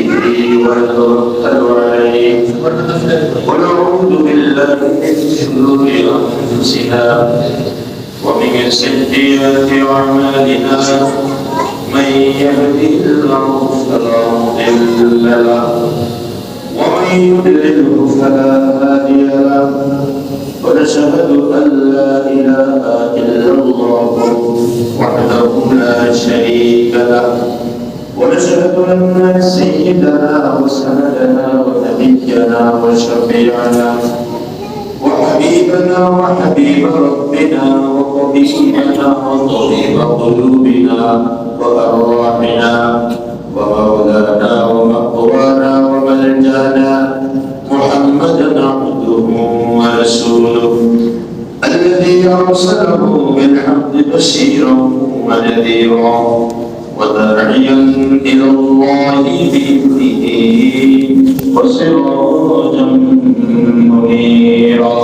ونتوكل عليه ونعوذ بالله من شرور أنفسنا ومن سيئات أعمالنا من يهده الله فلا مضل له ومن يضلله فلا هادي له ونشهد أن لا إله إلا الله وحده لا شريك له ونشهد أن سيدنا وسندنا ونبينا وشفيعنا وحبيبنا وحبيب ربنا وطبيبنا وطبيب قلوبنا وأرواحنا ومولانا ومقوانا وملجانا محمدا عبده ورسوله الذي أرسله بالحق بشيرا ونذيرا وداعيا إلى الله بإذنه وسراجا منيرا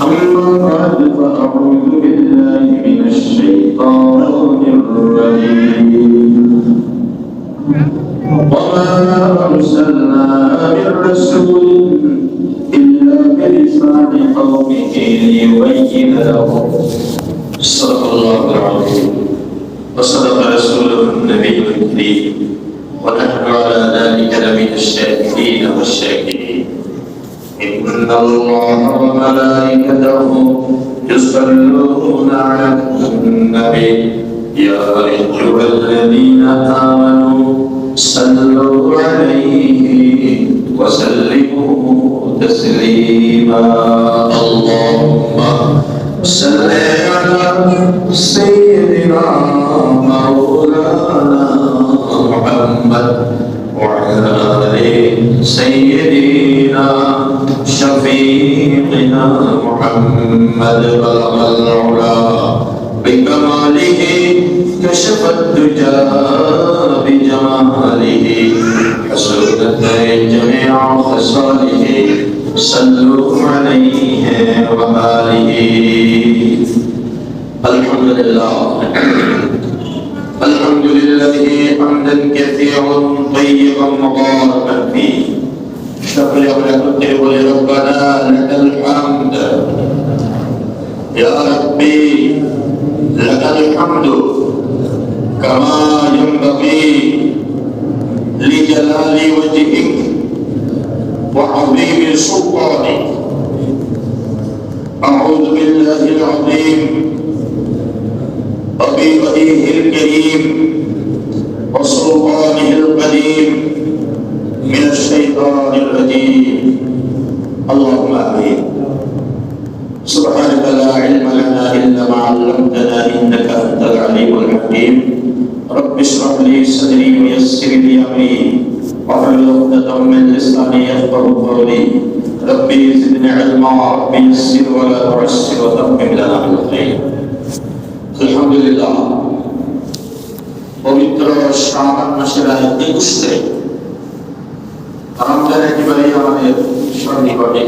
أما بعد فأعوذ بالله من الشيطان الرجيم وما أرسلنا من رسول إلا بلسان قومه ليبين لهم صدق الله العظيم وصدق رسوله النبي الكريم ونحن على ذلك لمن الشاهدين والشاكرين إن الله وملائكته يصلون على النبي يا أيها الذين آمنوا صلوا عليه وسلموا تسليما اللهم صل على سيدنا مولانا محمد وعلى آل سيدنا شفيقنا محمد بلغ العلا بكماله كشف الدجى بجماله حسنت جميع خصاله صلوا عليه وآله الحمد لله الحمد لله حمدا كثيرا طيبا مباركا فيه شكر ولك ولربنا لك الحمد يا ربي لك الحمد كما ينبغي لجلال وجهك وعظيم سلطانك أعوذ بالله العظيم وبوجهه الكريم وسلطانه القديم من الشيطان الرجيم اللهم آمين سبحانك لا علم لنا إلا ما علمتنا إنك أنت العليم الحكيم رب اشرح لي صدري ويسر لي أمري واحلل عقدة من لساني يفقهوا قولي ربي زدني علما ربي يسر ولا تعسر وتمم لنا بالخير الحمد لله পবিত্র শাবান মাসের 21 তারিখ রমজান একেবারেই আমাদের সন্নিকটে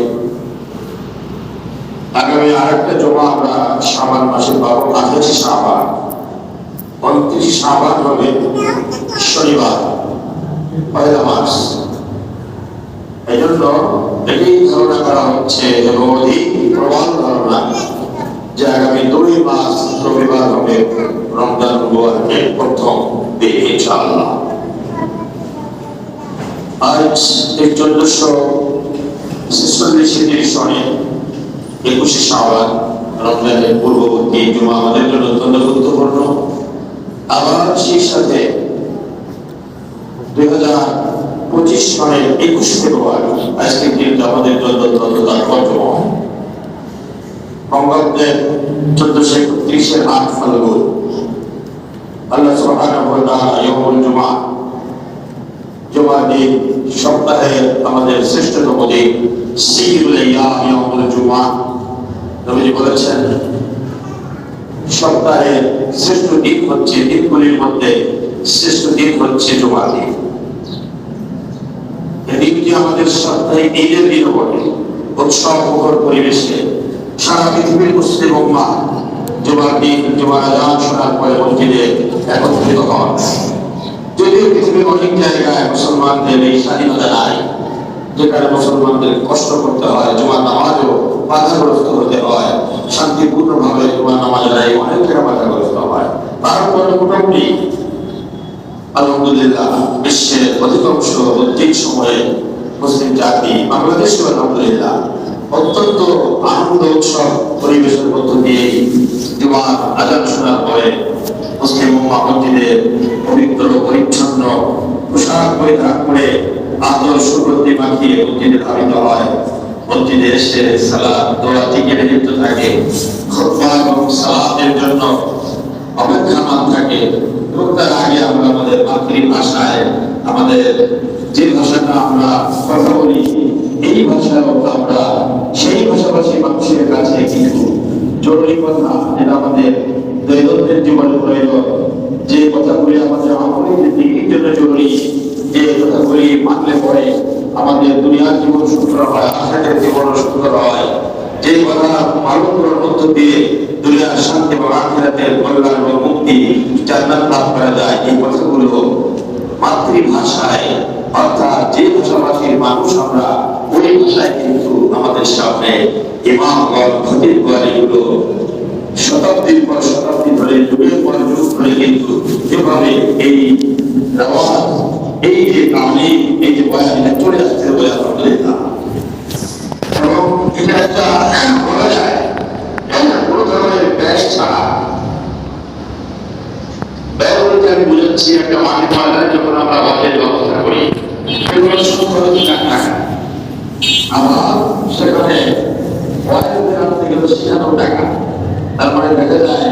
আগামী আরেকটা জমা আমরা শাবান মাসে পাবো 28 শাবান 29 শাবান হবে শনিবার পয়লা মাস এই জন্য এটাই ধারণা করা হচ্ছে এবং অধিক প্রবল ধারণা যে আগামী 2 মাস রবিবার হবে রমজান মুবারকের প্রথম দিন ইনশাআল্লাহ আজ এই 1446 হিজরি সনে 21 শাবান রমজানের পূর্ববর্তী জুমা আমাদের জন্য অত্যন্ত গুরুত্বপূর্ণ আবার সেই সাথে 2025 সনের 21 ফেব্রুয়ারি আজকের দিনটা আমাদের জন্য অত্যন্ত তাৎপর্যময় বঙ্গাব্দের 1431 8 ফাল্গুন আল্লাহ সুবহানাহু ওয়া তাআলা ইয়াউমুল জুমআহ জুমার দিন সপ্তাহের আমাদের শ্রেষ্ঠতম দিন সাইয়্যিদুল আইয়াম ইয়াউমুল জুমআহ নবী বলেছেন সপ্তাহের শ্রেষ্ঠ দিন হচ্ছে দিনগুলির মধ্যে শ্রেষ্ঠ দিন হচ্ছে জুমার দিন এই দিনটি আমাদের সাপ্তাহিক ঈদের দিনও বটে উৎসব মুখর পরিবেশে সারা পৃথিবীর মুসলিম উম্মাহ জুমার দিন জুমার আযান শোনার পরে মসজিদে একত্রিত হন যদিও পৃথিবীর অনেক জায়গায় মুসলমানদের এই স্বাধীনতা নাই, যেখানে মুসলমানদের কষ্ট করতে হয়, জুমার নামাজও বাধাগ্রস্ত হতে হয়, শান্তিপূর্ণভাবে জুমার নামাজ আদায় অনেক জায়গায় বাধাগ্রস্ত হয়। তারপরে মোটামুটি আলহামদুলিল্লাহ বিশ্বের অধিকাংশ ঠিক সময়ে মুসলিম জাতি, বাংলাদেশে আলহামদুলিল্লাহ অত্যন্ত আনন্দ উৎসব পরিবেশের মধ্য দিয়ে জুমার আজান শোনার পরে মুসলিম উম্মাহ মসজিদের পবিত্র পরিচ্ছন্ন পোশাক পরিধান করে আদর সুগন্ধি মাখিয়ে মসজিদে ধাবিত হয়। মসজিদে এসে সালাত দোয়া জিকিরে লিপ্ত থাকে, খুতবা এবং সালাতের জন্য অপেক্ষামান থাকে। এবং তার আগে আমরা আমাদের মাতৃভাষায়, আমাদের যে ভাষাটা আমরা কথা বলি এই ভাষার আমরা সেই ভাষাভাষী মানুষের কাছে কিছু জরুরি কথা, যেটা আমাদের দৈনন্দিন জীবনে প্রয়োজন, যে কথাগুলি আমাদের আমলের দিকের জন্য জরুরি, যে কথাগুলি মানলে পরে আমাদের দুনিয়ার জীবন সুন্দর হয়, আখিরাতের জীবন সুন্দর হয়, যে কথা পালন করার মধ্য দিয়ে দুনিয়ার শান্তি এবং আখিরাতের কল্যাণ এবং মুক্তি জান্নাত লাভ করা যায়, এই কথাগুলো মাতৃভাষায় অর্থাৎ যে ভাষাভাষীর মানুষ আমরা ওই ভাষায় কিন্তু আমাদের সামনে ইমামগণ, খতিবগণ এগুলো শতাব্দীর পর শতাব্দী ধরে, যুগের পর যুগ ধরে কিন্তু এভাবে এই রেওয়াজ, এই যে তালিম, এই যে বয়ান চলে আসছে বলে আলহামদুলিল্লাহ। এবং এটা একটা বলা যায় কোনো ধরনের ব্যাস ছাড়া, ব্যয় বলতে আমি বুঝাচ্ছি একটা মাঠে ময়দানে যখন আমরা বাজেট ব্যবস্থা করি সেগুলো সুখরত টাকা, আবার সেখানে আনতে গেলে সেখানেও টাকা। তারপরে দেখা যায়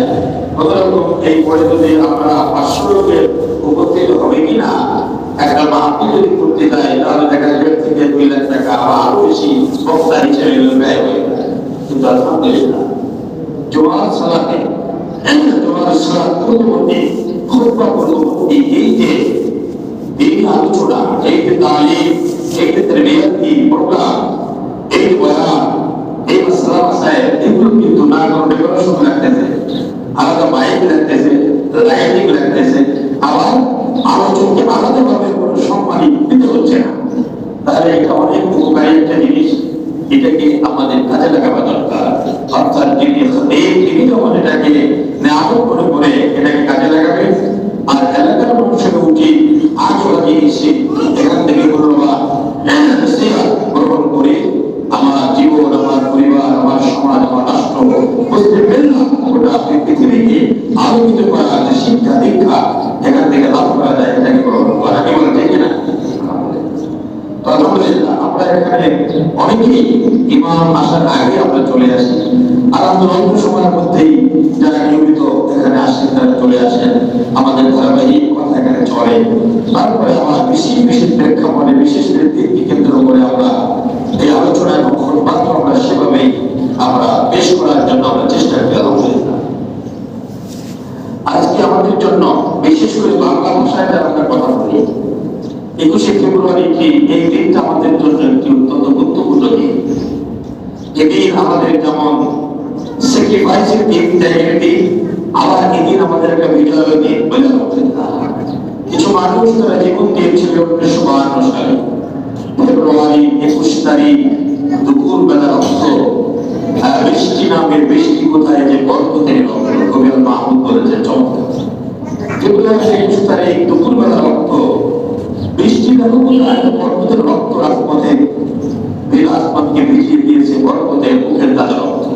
কোনোরকম এই পরে যদি আমরা 500 লোকের উপস্থিত হবে কিনা একটা মাহফিল যদি করতে যাই তাহলে দেখা যায় 1.5 থেকে 2 লাখ টাকা বা আরো বেশি বক্তা হিসেবে ব্যয় হয়ে যায়। কিন্তু আলহামদুলিল্লাহ জুমার সালাতে, জুমার সালাত পূর্ববর্তী, খুতবা পূর্ববর্তী এই যে এই আলোচনা, এই যে তালিম, এই যে তারবিয়াতি প্রোগ্রাম, এই বয়ান, এই মাসলা মাসাইল, এগুলো কিন্তু না কোনো ডেকোরেশন লাগতেছে, আলাদা মাইক লাগতেছে, লাইটিং লাগতেছে, আবার আলোচককে আলাদাভাবে কোনো সম্মানই দিতে হচ্ছে না। তাহলে এটা অনেক উপকারী একটা জিনিস, এটাকে আমাদের কাজে লাগানো দরকার। অর্থাৎ তিনি যখন এটাকে নেয়ামত করে করে এটাকে কাজে লাগাবে, আর এলাকার মানুষের উচিত আগে লাগিয়ে এসে এখান থেকে মূল্যবান গ্রহণ করে আমার জীবন, আমার পরিবার, আমার সমাজ, আমার রাষ্ট্র, গোটা পৃথিবীকে আলোকিত করা, শিক্ষা দীক্ষা এখান থেকে লাভ করা যায়, এটাকে গ্রহণ করা কি বলা যায় কিনা? আলহামদুলিল্লাহ আমরা এখানে অনেকেই ইমাম আসার আগে আমরা চলে আসি, আর আমরা অল্প সময়ের মধ্যেই যারা নিয়মিত এখানে আসেন তারা চলে আসেন, আমাদের ধারাবাহিক কথা এখানে চলে। তারপরে আমার বিশেষ বিশেষ প্রেক্ষাপটে বিশেষ ব্যক্তিকে কেন্দ্র করে আমরা এই আলোচনা এবং খুতবাকে আমরা সেভাবেই আমরা পেশ করার জন্য আমরা চেষ্টা করি। আলহামদুলিল্লাহ আজকে আমাদের জন্য বিশেষ করে বাংলা ভাষায় যারা আমরা কথা বলি, 21শে ফেব্রুয়ারি এই দিনটা আমাদের জন্য একটি অত্যন্ত গুরুত্বপূর্ণ দিন। এদিন আমাদের যেমন স্যাক্রিফাইসের দিন, ত্যাগের দিন, আবার এদিন আমাদের একটা বিজয়ের দিন বলে। কিছু মানুষ তারা জীবন দিয়েছিল 1952 সালে ফেব্রুয়ারি 21 তারিখ দুপুর বেলা রক্ত, বৃষ্টি নামের বৃষ্টি কোথায় যে বরকতের রক্ত, কবি মাহমুদ বলেছেন চমৎকার। ফেব্রুয়ারি 21 তারিখ দুপুর বেলা রক্ত, বৃষ্টি দেখো কোথায়, বরকতের রক্ত রাজপথে আসমানকে ভিজিয়ে দিয়েছে, বরকতের মুখের তাজা রক্ত।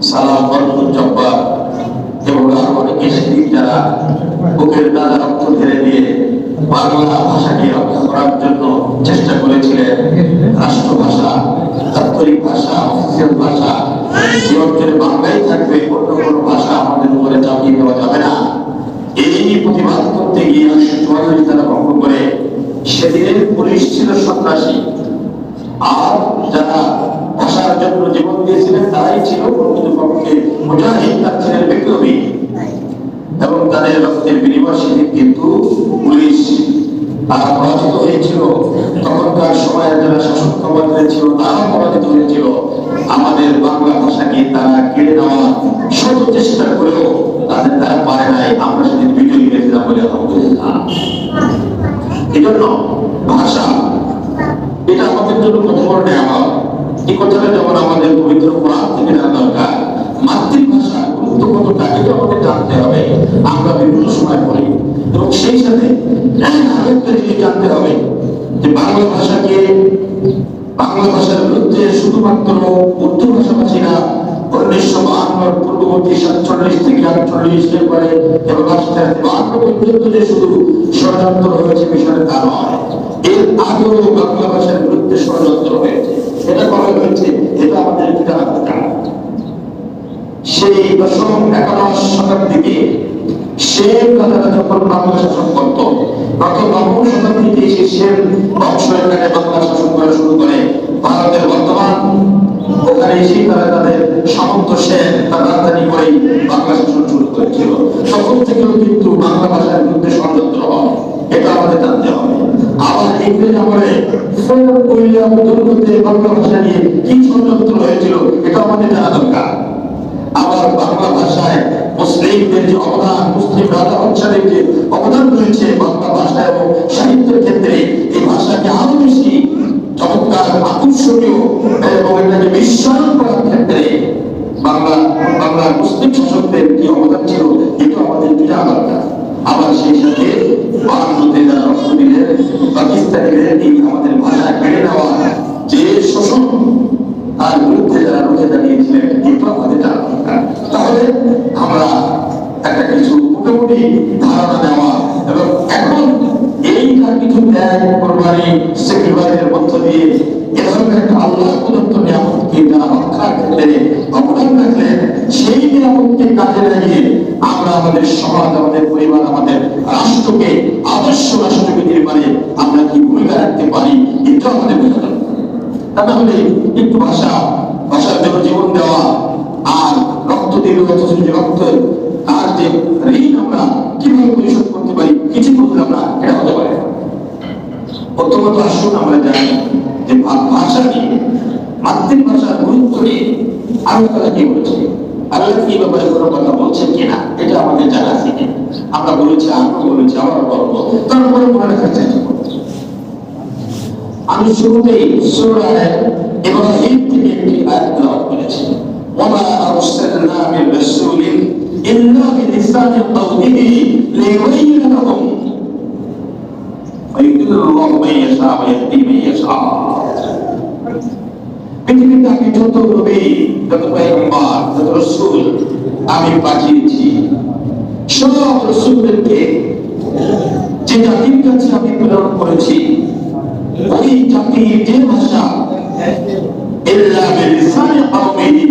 সালাম, বরকত, জব্বার এবং আরো অনেকে সেদিন যারা বুকের তাজা রক্ত ঢেলে দিয়ে বাংলা ভাষাকে রক্ষা করার জন্য চেষ্টা করেছিলেন। রাষ্ট্রভাষা, দাপ্তরিক ভাষা, অফিসিয়াল ভাষা যে অঞ্চলে বাংলাই থাকবে, অন্য কোনো ভাষা আমাদের উপরে চাপিয়ে দেওয়া যাবে না, এই প্রতিবাদ করতে গিয়ে 1944 তারা ভঙ্গ করে। সেদিনের পুলিশ ছিল সন্ত্রাসী, আর যারা ভাষার জন্য জীবন দিয়েছিলেন তারাই ছিল প্রকৃতপক্ষে মুজাহিদ, তারা ছিলেন বিপ্লবী, এবং তাদের রক্তের বিনিময় সেদিন কিন্তু পুলিশ তারা পরাজিত হয়েছিল। তখনকার সময়ের যারা শাসক ক্ষমতায় ছিল তারাও পরাজিত হয়েছিল। আমাদের বাংলা ভাষাকে তারা কেড়ে নেওয়ার শত চেষ্টা করেও তারা পারে নাই। আমরা সেদিন বিজয়ী হয়েছিলাম বলে আলহামদুলিল্লাহ। এজন্য ভাষা এটা আমাদের জন্য কত বড় নেয়ামত, এই কথাটা যেমন আমাদের পবিত্র কোরআন থেকে জানা দরকার। মাতৃভাষা গুরুত্ব কতটা এটা আমাদের জানতে হবে, আমরা বিভিন্ন সময় পড়ি। এবং সেই সাথে আরেকটা জিনিস জানতে হবে যে বাংলা ভাষার বিরুদ্ধে শুধুমাত্র উর্দু ভাষাভাষীরা 1952 পূর্ববর্তী 47 থেকে 48 এর পরে এবং 52 পর্যন্ত যে শুধু ষড়যন্ত্র হয়েছে বিষয়টা তা নয়, এর আগেও বাংলা ভাষার বিরুদ্ধে ষড়যন্ত্র হয়েছে। এটা কবে হয়েছে এটা আমাদের জানা দরকার। সেই দশম একাদশ শতাব্দীতে শের কথাটা যখন বাংলা শাসন করত, তখন নবম শতাব্দীতে সেই শের বংশ এখানে বাংলা শাসন করা শুরু করে। ভারতের বর্তমান ওখানে এসেই তারা তাদের সামন্ত শের তার রাজধানী করেই বাংলা শাসন শুরু করেছিল। তখন থেকেও কিন্তু বাংলা ভাষার বিরুদ্ধে ষড়যন্ত্র হয়, এটা আমাদের জানতে হবে। আবার ইংরেজ আমলে ফোর্ট উইলিয়াম দুর্গতে বাংলা ভাষা নিয়ে কি ষড়যন্ত্র হয়েছিল এটা আমাদের জানা দরকার। আবার বাংলা ভাষায় মুসলিমদের যে অবদান, মুসলিম রাজা বাদশাদের যে অবদান রয়েছে বাংলা ভাষা এবং সাহিত্যের ক্ষেত্রে, এই ভাষাকে আরো বেশি চমৎকার আকর্ষণীয় এবং এটাকে বিশ্বায়ন করার ক্ষেত্রে বাংলার মুসলিম শাসকদের কি অবদান ছিল এটা আমাদের জানা দরকার। আবার সেই সাথে বাংলাতে যারা রক্ত দিলেন, পাকিস্তানিদের এই আমাদের ভাষা কেড়ে নেওয়া যে শোষণ, তার বিরুদ্ধে যারা রুখে দাঁড়িয়েছিলেন এটা আমাদের জানা দরকার। তাহলে আমরা একটা কিছু মোটামুটি ধারণা নেওয়া এবং এখন এইটা কিছু ত্যাগ কোরবানি স্যাক্রিফাইসের মধ্য দিয়ে এ ধরনের একটা আল্লাহ প্রদত্ত নিয়ামতকে যারা রক্ষার ক্ষেত্রে অবদান রাখলেন, সেই নিয়ামতকে কাজে লাগিয়ে আমরা আমাদের সমাজ, আমাদের পরিবার, আমাদের রাষ্ট্রকে আদর্শ রাষ্ট্রকে নির্মাণে আমরা কি ভূমিকা রাখতে পারি এটা আমাদের বোঝা দরকার। তাহলে একটু ভাষার জন্য জীবন দেওয়া আর রক্ত দিয়ে রক্ত আর যে ঋণ আমরা কিভাবে পরিশোধ করতে পারি কিছু বুঝলাম না, এটা হতে পারে। প্রথমত আসুন আমরা জানি যে ভাষা নিয়ে, মাতৃভাষার গুরুত্ব নিয়ে আরো তারা কি বলেছে, আল্লাহ কি ব্যাপারে কোনো কথা বলছেন কিনা এটা আমাদের জানা আছে। আমরা বলেছি, আমরা বলেছি, আবার বলবো, তারপরে মনে রাখার চেষ্টা করছি। আমি শুরুতেই সূরা ইব্রাহিম থেকে একটি আয়াত তেলাওয়াত করেছি, ওয়া মা আরসালনা মির রাসূলিন ইল্লা বিলিসানি কওমিহি লিয়ুবাইয়িনা লাহুম ফায়ুদিল্লুহু মান ইয়াশা ওয়া ইয়াহদি মান ইয়াশা। পৃথিবীতে আমি যত নবী, যত পয়গম্বর, যত রাসূল আমি পাঠিয়েছি, সব রাসূলদেরকে যে জাতির কাছে আমি প্রেরণ করেছি ওই জাতির যে ভাষা, ইল্লা বিলিসানি কওমিহি,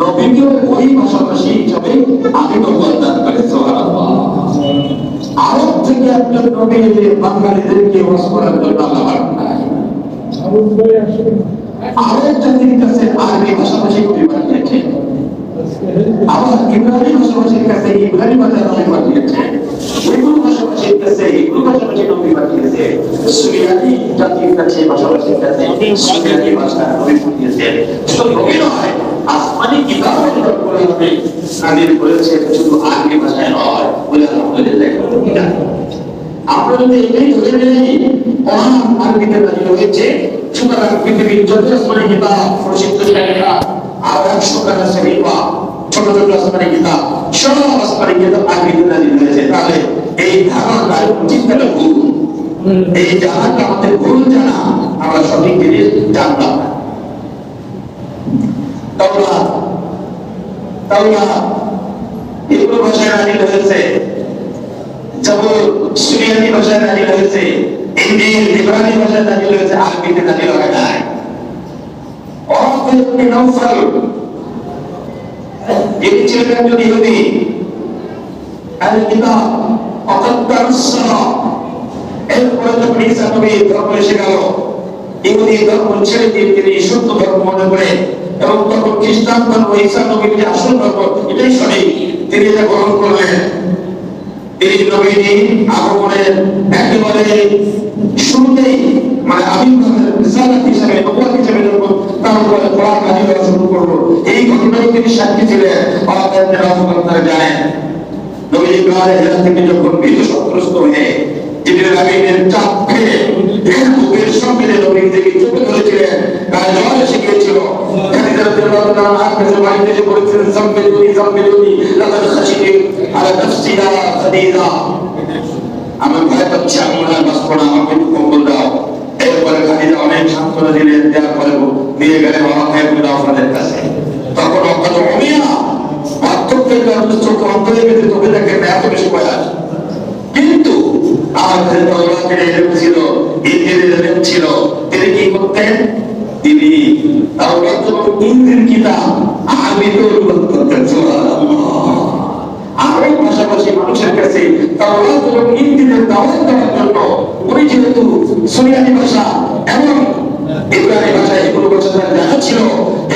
নবীকে ওই ভাষাভাষী হিসাবে আমি নবুয়ত দান করেছি। সুবহানাল্লাহ। আরব থেকে একজন নবী বাঙালিদেরকে ওয়াজ করার জন্য আল্লাহ পাঠান, আরব জাতির কাছে আরবি ভাষাভাষী নবী পাঠিয়েছেন, আবার ইব্রাহিম ভাষাভাষীর কাছে ইব্রাহিম নবী পাঠিয়েছেন, হিব্রু ভাষাভাষীর কাছে হিব্রু ভাষাভাষী নবী পাঠিয়েছেন, সুরিয়ানি জাতির কাছে ভাষাভাষীর কাছে সুরিয়ানি ভাষা নবী পাঠিয়েছেন। শুধু নবী নয়, আসমানি কিতাব অর্জন করে নবী নাযিল করেছেন, শুধু আরবি ভাষায় নয়। বলে আলহামদুলিল্লাহ। আমরা যদি এটাই ধরে নেই কোরআন আরবিতে নাযিল হয়েছে, সুতরাং পৃথিবীর যত আসমানি কিতাব, প্রসিদ্ধ কিতাব আর 100 শরীফা, ছোট ছোট আসমানি কিতাব, সব আসমানি কিতাব আরবিতে নাযিল হয়েছে। তাহলে এই ধারণা চিন্তাটা ভুল, এই জানাটা আমাদের ভুল জানা, আমরা সঠিক জিনিস জানতাম না। তাওরাত হিব্রু ভাষায় নাযিল হয়েছে, জবর সুরিয়ানি ভাষায় নাযিল হয়েছে, ইঞ্জিল ইব্রানি ভাষায় নাযিল হয়েছে, আরবিতে নাযিল হয় নাই। ওয়ারাকাত বিন নওফাল যিনি ছিলেন একজন ইহুদি, আল কিতাব অকদ্দারসরা, এরপরে যখন ঈসা নবী ধর্ম এসে গেল, ইহুদি ধর্ম ছেড়ে দিয়ে তিনি শুদ্ধ ধর্ম মনে করে এবং তখন খ্রিস্টান ধর্ম, ঈসা নবীর যে আসল ধর্ম এটাই সঠিক, তিনি এটা গ্রহণ করলেন। তিনি নবীর আগমনের একেবারে শুরুতেই মানে আবির্ভাবের রিসালাত হিসেবে, নবুয়ত হিসেবে যখন তার উপরে কোরআন নাযিল হওয়া শুরু করলো, এই ঘটনায় তিনি সাক্ষী ছিলেন। আপনারা জানেন নবী ইব্রাহিম হিজরত থেকে যখন ভীত সন্ত্রস্ত হয়ে জিবরিল আমিনের চাপ খেয়ে বুকের সঙ্গে নবী থেকে চোখে ধরেছিলেন, গায়ে জ্বর এসে গিয়েছিল। খাদিজা রাদিয়াল্লাহু তাআলা আনহা বাড়িতে এসে বলেছিলেন, সাম্মিলুনি লাকাদ খাশিতু আলা নাফসি ইয়া খাদিজা, আমি ভয় পাচ্ছি, আমি মনে হয় বাঁচব না, আমাকে একটু কম্বল দাও। এরপরে খাদিজা অনেক সান্ত্বনা দিলেন, দেওয়ার পরে নিয়ে গেলেন বাবা ভাইয়ের আপনাদের কাছে। তখন অজ্ঞাত অমিয়া বার্ধক্যের কারণে চোখে অন্ধ হয়ে গেছে, চোখে দেখেন না, এত বেশি বয়স। কিন্তু আমার তাওরাতের ইলম ছিল, ইনজিলের ইলম ছিল। তিনি কি করতেন? তিনি তাওরাত এবং ইনজিল কিতাব আরবিতে অনুবাদ করতেন। সুবহানাল্লাহ। আরবি ভাষাভাষী মানুষের কাছে তাওরাত এবং ইনজিলের দাওয়াত দেওয়ার জন্য উনি যেহেতু সুরিয়ানি ভাষা এবং ইব্রানি ভাষা এগুলো ভাষা জানা ছিল,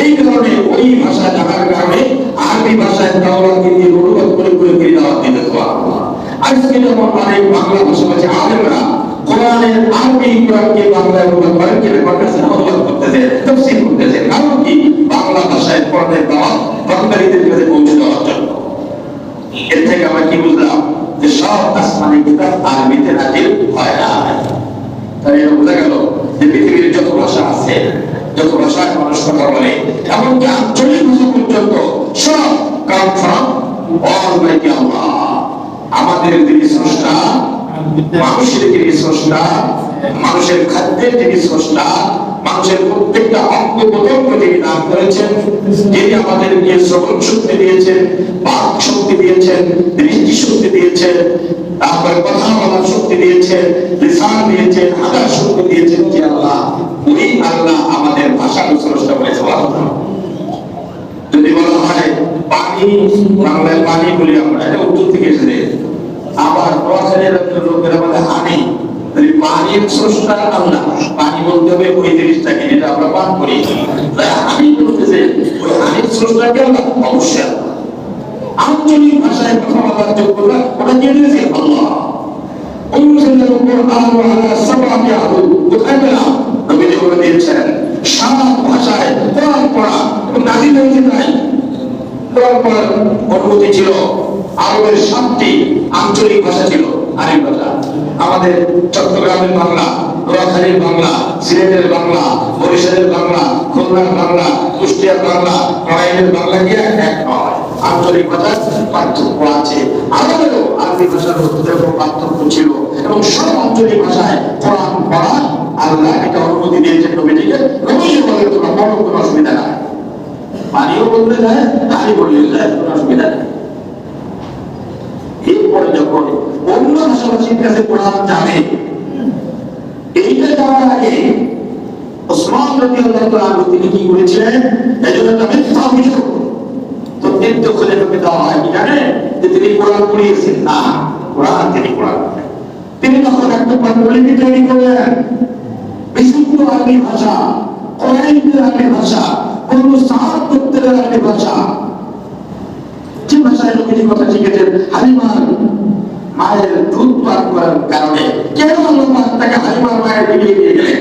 এই কারণে ওই ভাষা জানার কারণে আরবি ভাষায় তাওরাত ইনজিল অনুবাদ করে করে তিনি দাওয়াত দিতেন। সুবহানাল্লাহ। আজকে যেমন অনেক বাংলা ভাষাভাষী আলেমরা কোরআনের আরবি কোরআনকে বাংলায় অনুবাদ করেন, কিন্তু করতেছেন, অনুবাদ করতেছে, তাফসীর করতেছে। কারণ কি? বাংলা ভাষায় কোরআনের দাওয়াত বাঙালিদের কাছে পৌঁছে দেওয়ার জন্য। এর থেকে আমরা কি বুঝলাম? যে সব আসমানি কিতাব আরবিতে নাজিল হয় না। তাই এটা বোঝা গেল যে পৃথিবীর যত ভাষা আছে, যত ভাষায় মানুষ কথা বলে, এমনকি আঞ্চলিক ভাষা পর্যন্ত সব কাম ফ্রম অলমাইটি আল্লাহ। আমাদের যিনি স্রষ্টা, মানুষের যিনি স্রষ্টা, মানুষের খাদ্যের যিনি স্রষ্টা, মানুষের প্রত্যেকটা অঙ্গ প্রত্যঙ্গ যিনি দান করেছেন, যিনি আমাদেরকে শ্রবণ শক্তি দিয়েছেন, বাক শক্তি দিয়েছেন, দৃষ্টি শক্তি দিয়েছেন, তারপরে কথা বলার শক্তি দিয়েছেন, লিসান দিয়েছেন, হাঁটার শক্তি দিয়েছেন, যে আল্লাহ, ওই আল্লাহ আমাদের ভাষার স্রষ্টা বলেছে। যদি বলা হয় পানি, বাংলায় পানি বলি আমরা, এটা উত্তর থেকে এসেছে। আবার নোয়াখালীর লোকেরা বলে হানি, পানির স্রষ্টা আল্লাহ। পানি বলতে হবে ওই জিনিসটাকে যেটা আমরা পান করি। হানি বলতেছে ওই হানির স্রষ্টাকে আল্লাহ, অবশ্যই আল্লাহ। আঞ্চলিক ভাষায় কথা বলার যোগ্যতা ওটা দিয়ে দিয়েছে আল্লাহ। অনুসন্ধান কোরআন ওয়ালা সাবাতি আহু, কোথায় পেলাম? নবীজি বলে দিয়েছেন, সাত ভাষায় কোরআন পড়া এবং নাজিল হয়েছে। তাই কোরআন পড়ার অনুমতি ছিল। আরবের 7টি আঞ্চলিক ভাষা ছিল, আরবি ভাষা। আমাদের চট্টগ্রামের বাংলা, নোয়াখালীর বাংলা, সিলেটের বাংলা, বরিশালের বাংলা, খুলনার বাংলা, কুষ্টিয়ার বাংলা, নড়াইলের বাংলা কি এক নয়। আঞ্চলিক ভাষার পার্থক্য আছে। আরবেরও আরবি ভাষার এরকম পার্থক্য ছিল। এবং সব আঞ্চলিক ভাষায় কোরআন পড়া আল্লাহ এটা অনুমতি দিয়েছেন নবীজিকে। নবীজি বলে তোমরা পড়ো, কোনো অসুবিধা নাই। পানিও বলতে যায়, পানি বললেও যায়, কোনো অসুবিধা নেই। এরপরে যখন অন্য ভাষাভাষীর কাছে কোরআন যাবে, এইটা যাওয়ার আগে ওসমান রাদিয়াল্লাহু তাআলা আনহু তিনি কি করেছিলেন? এজন্য একটা মিথ্যা অভিযোগ তো কিন্তু খলিফাকে দেওয়া হয় কি জানেন? যে তিনি কোরআন পড়িয়েছেন না, কোরআন তিনি কোরআন। তিনি তখন একটা পাণ্ডুলিপি তৈরি করলেন, বিশুদ্ধ আরবি ভাষা, কোরআনের আরবি ভাষা, কোন সাহাব করতে আরবি ভাষা, যে ভাষায় নবীজি কথা শিখেছেন। হালিমার মায়ের দুধ পান করার কারণে কেন আল্লাহ তাকে হালিমার মায়ের দিকে নিয়ে গেলেন?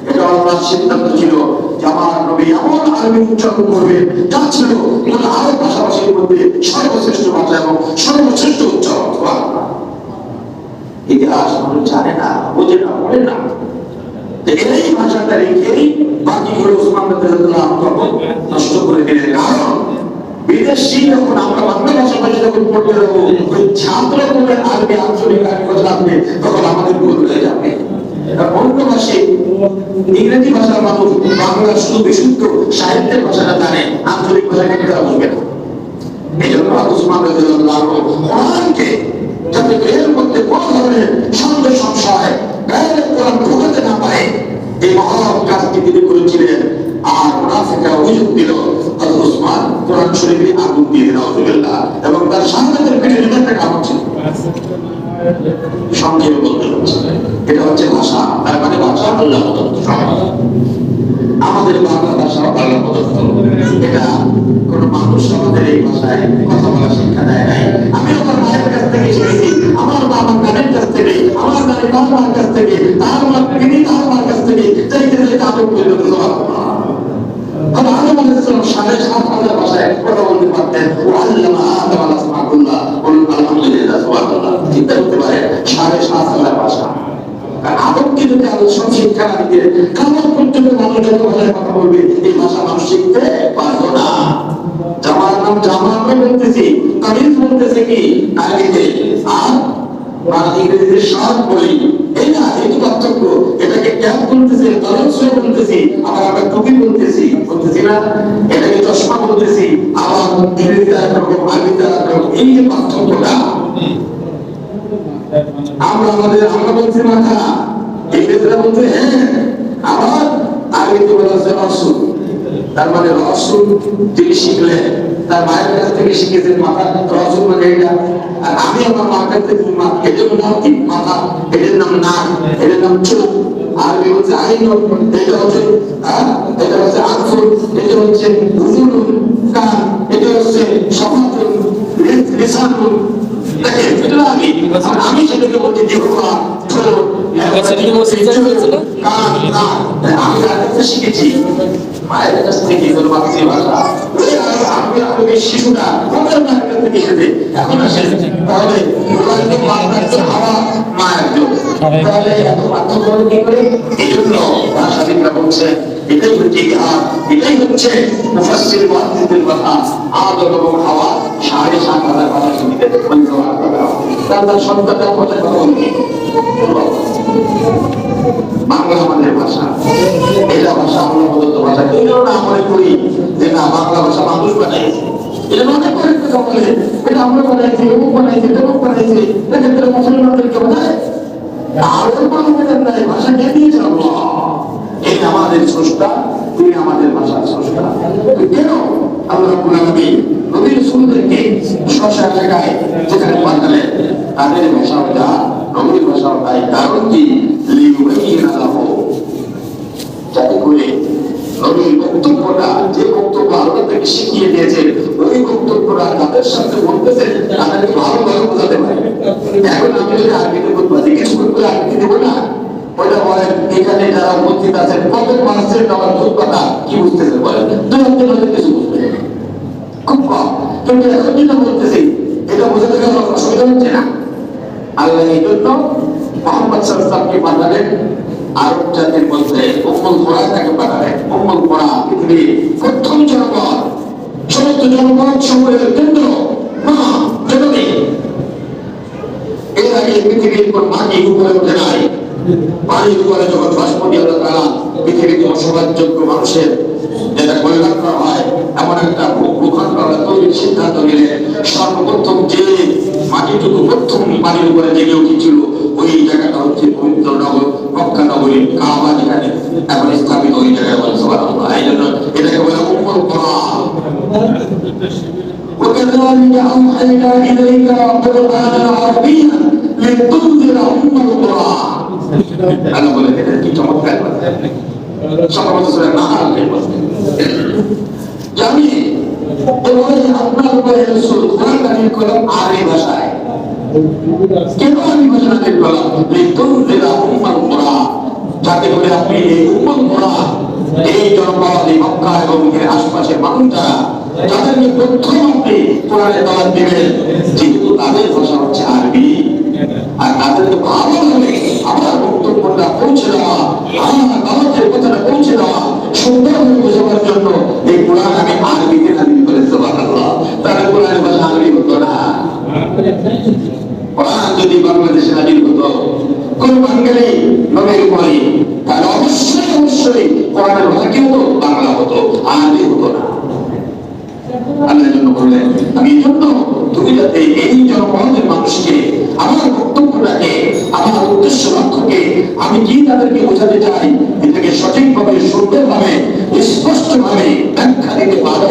এটা আল্লাহর সিদ্ধান্ত ছিল যে আমার নবী এমন আরবি উচ্চারণ করবে যা ছিল এটা আরব ভাষাভাষীর মধ্যে সর্বশ্রেষ্ঠ ভাষা এবং সর্বশ্রেষ্ঠ উচ্চারণ। ইতিহাস মানুষ জানে না, বোঝে না, পড়ে না। এই ভাষাটা রেখেই বাকিগুলো ওসমান রাদিয়াল্লাহু আনহু নষ্ট করে দিলেন। কারণ বিদেশি যখন আমরা বাংলা ভাষাভাষী যখন পড়তে যাবো, ওই ছাত্র করে আরবি আঞ্চলিক আরবি ভাষা আসবে, তখন আমাদের ভুল হয়ে যাবে। অন্য ভাষী ইংরেজি ভাষার মানুষ বাংলা শুধু বিশুদ্ধ সাহিত্যের ভাষাটা জানে, আঞ্চলিক ভাষা কিন্তু তারা বুঝবে না। এই জন্য ওসমান রাদিয়াল্লাহু আনহু কোরআনকে যাতে এর মধ্যে কোন ধরনের সন্দেহ সংশয় গায়ের কোরআন ঢোকাতে না পারে, এই মহান কাজটি তিনি করেছিলেন। আর মুনাফিকরা অভিযোগ দিল হযরত ওসমান কোরআন শরীফে আগুন দিয়ে নাউযুবিল্লাহ, এবং তার শাহাদাতের পেছনে একটা কারণ ছিল। সংক্ষেপে বলতে হচ্ছে এটা হচ্ছে ভাষা, তার মানে ভাষা আল্লাহ প্রদত্ত। আমাদের বাংলা ভাষা আল্লাহ প্রদত্ত। এটা কোন মানুষ আমাদের এই ভাষায় কথা বলা শিক্ষা দেয় নাই। আমি আমার মায়ের কাছ থেকে শিখেছি, আমার মা আমার নানির কাছ থেকে, আমার নানি বাবার কাছ থেকে, তার মা তিনি তার মার কাছ থেকে, চাইতে চাইতে আদম পর্যন্ত ভাষায় কথা বলতে পারতেন। আল্লামা আদম আল-আসমাউল্লাহ, বলুন আলহামদুলিল্লাহ, সুবহানাল্লাহ। চিন্তা করতে পারে 7,500 ভাষা। সব শিক্ষা দিতে কারণ পর্যন্ত মানুষ যত ভাষায় কথা বলবে এই ভাষা মানুষ শিখতে পারবো না। জামার নাম জামা আমরা বলতেছি, কামিজ বলতেছে কি আরবিতে, আর ইংরেজিতে শার্ট বলি, এই না, এই তো পার্থক্য। এটাকে ক্যাপ বলতেছি, তরফ বলতেছি, আবার আমরা টুপি বলতেছি না, এটাকে চশমা বলতেছি, আবার ইংরেজিতে একরকম আরবিতে একরকম, এই যে পার্থক্যটা। আমরা বলছি মাথা, ইংরেজিরা বলছে হ্যাঁ, আবার আরবিতে বলা হচ্ছে রসুল। তার মানে রসুল যিনি শিখলেন তার মায়ের কাছ থেকে শিখেছেন মাথা, রসুল মানে এটা। আর আমি আমার মার কাছ থেকে এটার নাম কি মাথা, এটার নাম নাক, এটার নাম চোখ। আরবি হচ্ছে আইন, এটা হচ্ছে আনফুল, এটা হচ্ছে উজুলুন কান, এটা হচ্ছে সমাজুন লিসানুন। দেখেন এটা আমি সেটাকে বলছি জিহ্বা, ঠোঁট, কান, নাক। আমি তার কাছে শিখেছি মায়ের কাছ থেকে মাতৃভাষা। আমি শিশুরা ওদের মায়ের কাছ থেকে শিখেছে, এখন আসে তাহলে হাওয়া মায়ের জন্য, তাহলে এত পার্থক্য কি করে? এই জন্য ভাষাবিদরা বলছে এটাই হচ্ছে ইতিহাস, এটাই হচ্ছে মুফাসসির মুহাদ্দিসদের কথা। আদম এবং হাওয়া 7.5 কথা শুনতে তার সন্তানরা কথা বলতে বাংলা আমাদের ভাষা, এটা ভাষা আমরা প্রদত্ত ভাষা। এই জন্য আমরা করি যে না বাংলা ভাষা মানুষ বানাইছে, এটা মনে করে বলে এটা আমরা বানাইছি, অমুক বানাইছি, তমুক বানাইছি, এক্ষেত্রে মুসলমানদেরকে বানায় আর কোনো বেতন নাই, ভাষা কে দিয়েছে আল্লাহ। এই আমাদের স্রষ্টা, তিনি আমাদের ভাষার স্রষ্টা। কেন আল্লাহ রাব্বুল আলামিন নবী রাসূলদেরকে স্ব-স্ব জায়গায় যেখানে পাঠালেন তাদের ভাষাও যা, নবীর ভাষাও তাই। কারণ কি? লিয়ুবাইয়িনা লাহু, যাতে করে নবীর বক্তব্যটা, যে বক্তব্য আল্লাহ থেকে শিখিয়ে দিয়েছে ওই বক্তব্যটা তাদের সাথে বলতেছেন, তাদেরকে ভালোভাবে বোঝাতে পারে। এখন আমি যদি আরবিতে বলবো, জিজ্ঞেস করবো আরবিতে দেবো না, ওইটা বলেন এখানে যারা উপস্থিত আছেন কত পার্সেন্ট আমার কথা কি বুঝতেছে বলেন? 2-3 হাজার কিছু বুঝতে খুব কম। কিন্তু এখন যেটা বলতেছি এটা বোঝাতে গেলে অসুবিধা হচ্ছে না। আল্লাহ এই জন্য মুহাম্মদ সাল্লাল্লাহু আলাইহি ওয়াসাল্লামকে পাঠালেন আরব জাতির মধ্যে, উম্মুল কুরা তাকে পাঠালেন। উম্মুল কুরা পৃথিবীর প্রথম জনপদ, সমস্ত জনপদ সমূহের কেন্দ্র মা জননী। এর আগে পৃথিবীর কোন মাটি উপরে ওঠে নাই। পানির উপরে যখন বাষ্পটি আল্লাহ তাআলা পৃথিবীতে বসবাসযোগ্য মানুষের যেটা কল্যাণ করা হয় এমন একটা ভূখণ্ড তৈরির সিদ্ধান্ত নিলেন। সর্বপ্রথম যে মাটিটুকু প্রথম পানির উপরে জেগে উঠেছিল ওই জায়গাটা হচ্ছে পবিত্র নগর মক্কা নগরীর কাবা, যেখানে এখন স্থাপিত ওই জায়গায় বলে সুবহানাল্লাহ। এই জন্য এটাকে বলে উম্মুল কুরা। وكذلك أوحينا إليك قرآنا عربيا لتنذر أم القرى। أنا بقول لك أنت চমৎকার কথা, সকাল সকাল না আনলে জানি তোমার আপনার উপরে রাসূল কোরআন নাযিল করলেন আরবি ভাষায়। কেন আরবি ভাষা নাযিল করলেন? লিতুনযির উম্মুল কুরা, যাতে করে আপনি এই উম্মুল কুরা, এই জনপদ, এই মক্কা এবং এর আশপাশের মানুষরা তাদেরকে প্রথম আপনি কোরআনের দাওয়াত দিবেন, যেহেতু তাদের ভাষা হচ্ছে আরবি। আর তাদেরকে ভালোভাবে আমার বক্তব্যটা পৌঁছে দেওয়া, আমার দাওয়াতের কথাটা পৌঁছে দেওয়া, সুন্দরভাবে বোঝাবার জন্য এই কোরআন আমি আরবিতে নাযিল করেছি। সুবহানাল্লাহ। তাহলে কোরআনের ভাষা আরবি হতো না। কোরআন যদি বাংলাদেশে নাযিল হতো কোন বাঙালি নবীর উপরে, তাহলে অবশ্যই কোরআনের ভাষা কি হতো? বাংলা হতো, আরবি হতো না। আল্লাহর জন্য বললেন আমি এই জন্য তুমি যাতে এই জনপদের মানুষকে আমার বক্তব্যটাকে, আমার উদ্দেশ্য লক্ষ্যকে আমি কি তাদেরকে বোঝাতে চাই এটাকে সঠিকভাবে, সুন্দরভাবে, স্পষ্টভাবে ব্যাখ্যা দিতে পারো,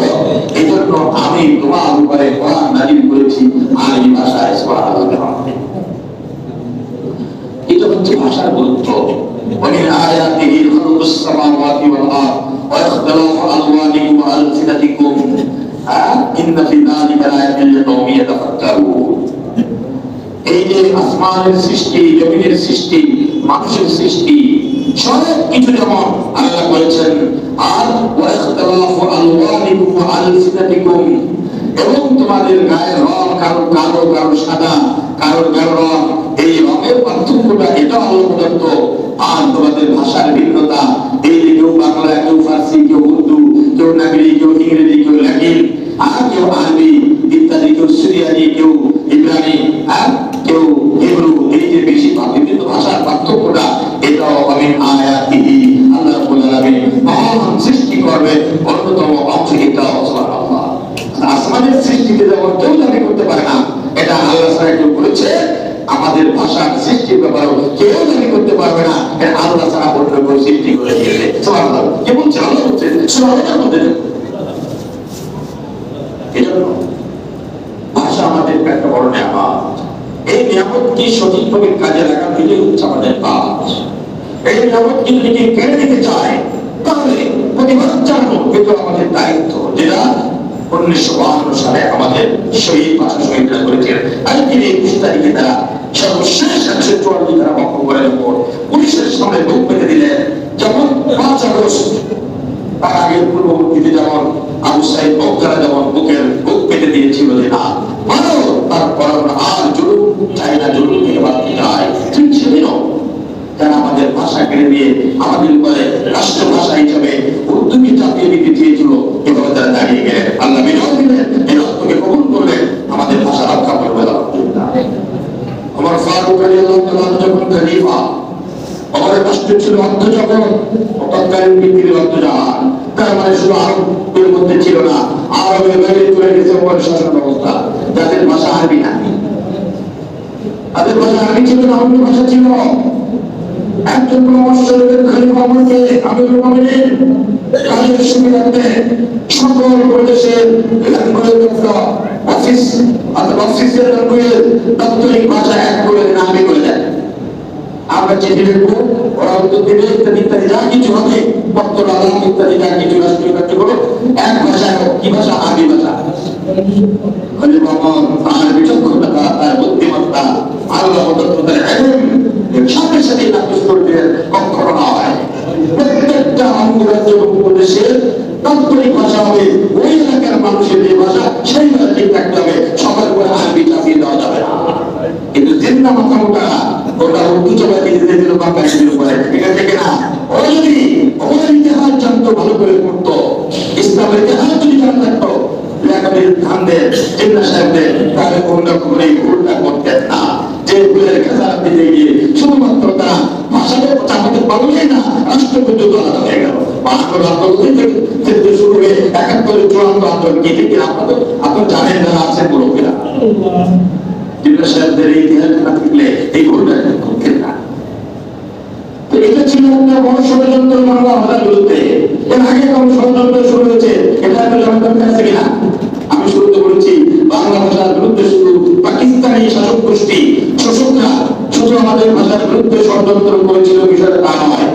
এই জন্য আমি তোমার উপরে কোরআন নাযিল করেছি আরবি ভাষায়। সুবহানাল্লাহ। এটা হচ্ছে ভাষার গুরুত্ব। ومن آياته خلق السماوات والأرض واختلاف ألوانكم وألسنتكم إن في ذلك لآيات لقوم يتفكرون। এই যে আসমানের সৃষ্টি, জমিনের সৃষ্টি, মানুষের সৃষ্টি, সব কিছু যেমন আল্লাহ করেছেন, আর ওয়াখতালাফু আলওয়ানিকুম ওয়া আলসিনাতিকুম, এবং তোমাদের গায়ের রং কারো কালো কারো সাদা কারোর গায়ের রং, এই রঙের পার্থক্যটা এটা হলো প্রদত্ত। আর তোমাদের ভাষার ভিন্নতা, এই যে কেউ বাংলা, কেউ ফার্সি, কেউ উর্দু, কেউ নাগরি, কেউ ইংরেজি, কেউ ল্যাটিন, আর কেউ আরবি ইত্যাদি, কেউ সিরিয়ানি, কেউ ইব্রানি, আর কেউ হিব্রু। এই যে বেশি বিভিন্ন ভাষার পার্থক্যটা, এটাও আমি আয়াতিহি আল্লাহ রাব্বুল আলামিন মহান সৃষ্টি করবে অন্যতম অংশ এটাও। সুবহানাল্লাহ। আসমানের সৃষ্টিকে যেমন কেউ দাবি করতে পারে না, এটা আল্লাহ ছাড়া কেউ করেছে, আমাদের ভাষার সৃষ্টির ব্যাপারেও কেউ দাবি করতে পারবে না, এটা আল্লাহ ছাড়া অন্য কেউ সৃষ্টি করে দিয়েছে। সুবহানাল্লাহ। কে বলছে? আল্লাহ বলছে। সুবহানাল্লাহর মধ্যে এজন্য ভাষা আমাদের একটা বড় নিয়ামত। এই নিয়ামতকে সঠিকভাবে কাজে লাগাতে হচ্ছে আমাদের কাজ। এই নিয়ামতকে যদি কেড়ে নিতে চায় তাহলে প্রতিবাদ জানানো এটা আমাদের দায়িত্ব, যেটা 1952 সালে আমাদের শহীদ ভাষা শহীদরা করেছিলেন। আজকের এই 20 তারিখে তারা সর্বশেষ 144 ধারা ভঙ্গ করে উপর পুলিশের সামনে বুক পেতে দিলেন। যেমন 5 আগস্ট তার আগের পূর্ববর্তীতে যেমন আবু সাইদ বক্তারা যেমন বুক পেতে দিয়েছিল যে না মানো, তারপর আর জুলুম চাই না, জুলুম থেকে বাঁচতে চায়, ঠিক সেদিনও যারা আমাদের ভাষা কেড়ে নিয়ে আমাদের উপরে রাষ্ট্রভাষা হিসেবে উর্দুকে চাপিয়ে দিতে চেয়েছিল, এভাবে তারা দাঁড়িয়ে গেলেন। আল্লাহ বিজয় দিলেন, এই রক্তকে কবুল করলেন, আমাদের ভাষা রক্ষা করবে। আমার ফারুক রাদিয়াল্লাহু তাআলা যখন খলিফা, আমাদের রাষ্ট্র ছিল অর্ধজগৎ, তৎকালীন পৃথিবীর অর্ধজাহান। তার মানে শুধু আরবের মধ্যে ছিল না, আরবের বাইরে চলে গেছে ওর শাসন ব্যবস্থা, যাদের ভাষা আরবি না। তাদের ভাষা আরবি ছিল না, অন্য ভাষা ছিল। একজন পরামর্শকের খলিফা আমাকে আমিরুল মুমিনিন কাজের সুবিধার্থে সকল প্রদেশের ল্যাঙ্গুয়েজ অফিস অথবা অফিসিয়াল ল্যাঙ্গুয়েজ দাপ্তরিক ভাষা এক করে দেন, আরবি করে দেন। আমরা চিঠি লিখবো, ওরা উত্তর দেবে, ইত্যাদি ইত্যাদি যা কিছু হবে, পত্র আদান ইত্যাদি যা কিছু রাষ্ট্রীয় কার্যক্রম এক ভাষায় হোক। কি ভাষা? আরবি ভাষা। খলিফা তার বিচক্ষণতা, তার বুদ্ধিমত্তা, আল্লাহ প্রদত্তের ইলম সাথে সাথে নাকচ করে দিলেন, কখনো নয়। প্রত্যেকটা অঙ্গরাজ্য উপদেশের দাপ্তরিক ভাষা হবে ওই এলাকার মানুষের যে ভাষা, সেই ভাষা ঠিক রাখতে হবে, সবার উপরে আরবি চাপিয়ে দেওয়া যাবে না। কিন্তু জিন্দা মাথা মোটা ওটা উর্দু চাপাতি দিতে দিল বাংলাদেশের উপরে, এটা থেকে না। ওরা যদি ওদের ইতিহাস জানতো, ভালো করে পড়তো, ইসলামের ইতিহাস যদি জানা থাকতো, লেখাপড়ির ধানদের জিন্না সাহেবদের, তাহলে কোনটা করে ভুলটা করতেন না। যে ভুলের খেসারত দিতে গিয়ে শুধুমাত্র তারা ভাষাকে চাপাতে পারলেই না, রাষ্ট্র পর্যন্ত আলাদা হয়ে গেল। 72 আন্দোলন থেকে শুরু হয়ে 71 চূড়ান্ত আন্দোলন কি ঠিক আপনার জানেন, যারা আছেন মুরব্বীরা, জিন্না সাহেবদের এই ইতিহাস না থাকলে এই ভুলটা করতেন না। তো এটা ছিল একটা বড় ষড়যন্ত্র বাংলা ভাষার বিরুদ্ধে। এর আগে কোন ষড়যন্ত্র শুরু হয়েছে এটা একটু জানতে চাইছে কিনা? আমি শুরুতে বলেছি বাংলা ভাষার বিরুদ্ধে শুধু পাকিস্তানি শাসক গোষ্ঠী শোষকরা শুধু আমাদের ভাষার বিরুদ্ধে ষড়যন্ত্র করেছিল, বিষয়টা তা নয়।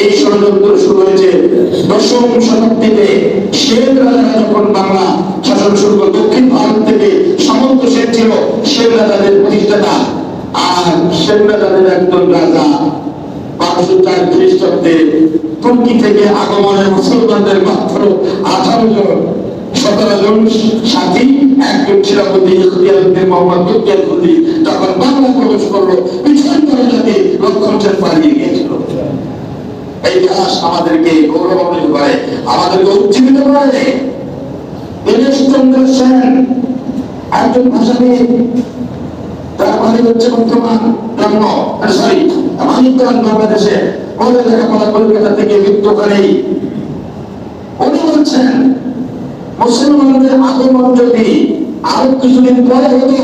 এই ষড়যন্ত্র শুরু হয়েছে 10ম শতাব্দীতে শেখ রাজারা যখন বাংলা শাসন শুরু করে, দক্ষিণ ভারত থেকে সামন্ত শেখ ছিল শেখ রাজাদের প্রতিষ্ঠাতা। আর শেখ রাজাদের একজন রাজা 504 খ্রিস্টাব্দে তুর্কি থেকে আগমনের মুসলমানদের মাত্র 18 জন, 17 জন সাথী, একজন ছিলাবতী ইখতিয়ারউদ্দিন মোহাম্মদ তুর্কি যখন বাংলা প্রবেশ করলো, পিছন দরজাতে লক্ষণ সেন পালিয়ে গিয়েছিল। এই ইতিহাস আমাদেরকে গৌরবান্বিত করে, আমাদেরকে উজ্জীবিত করে। দীনেশ চন্দ্র সেন একজন ভাষাবিদ, তার বাড়ি হচ্ছে বর্তমান মানিকগঞ্জ, বাংলাদেশে। ওদের লেখাপড়া কলকাতা থেকে যুক্ত করেই উনি বলছেন মুসলমানদের আগমন যদি আরো কিছুদিন পরে হতো,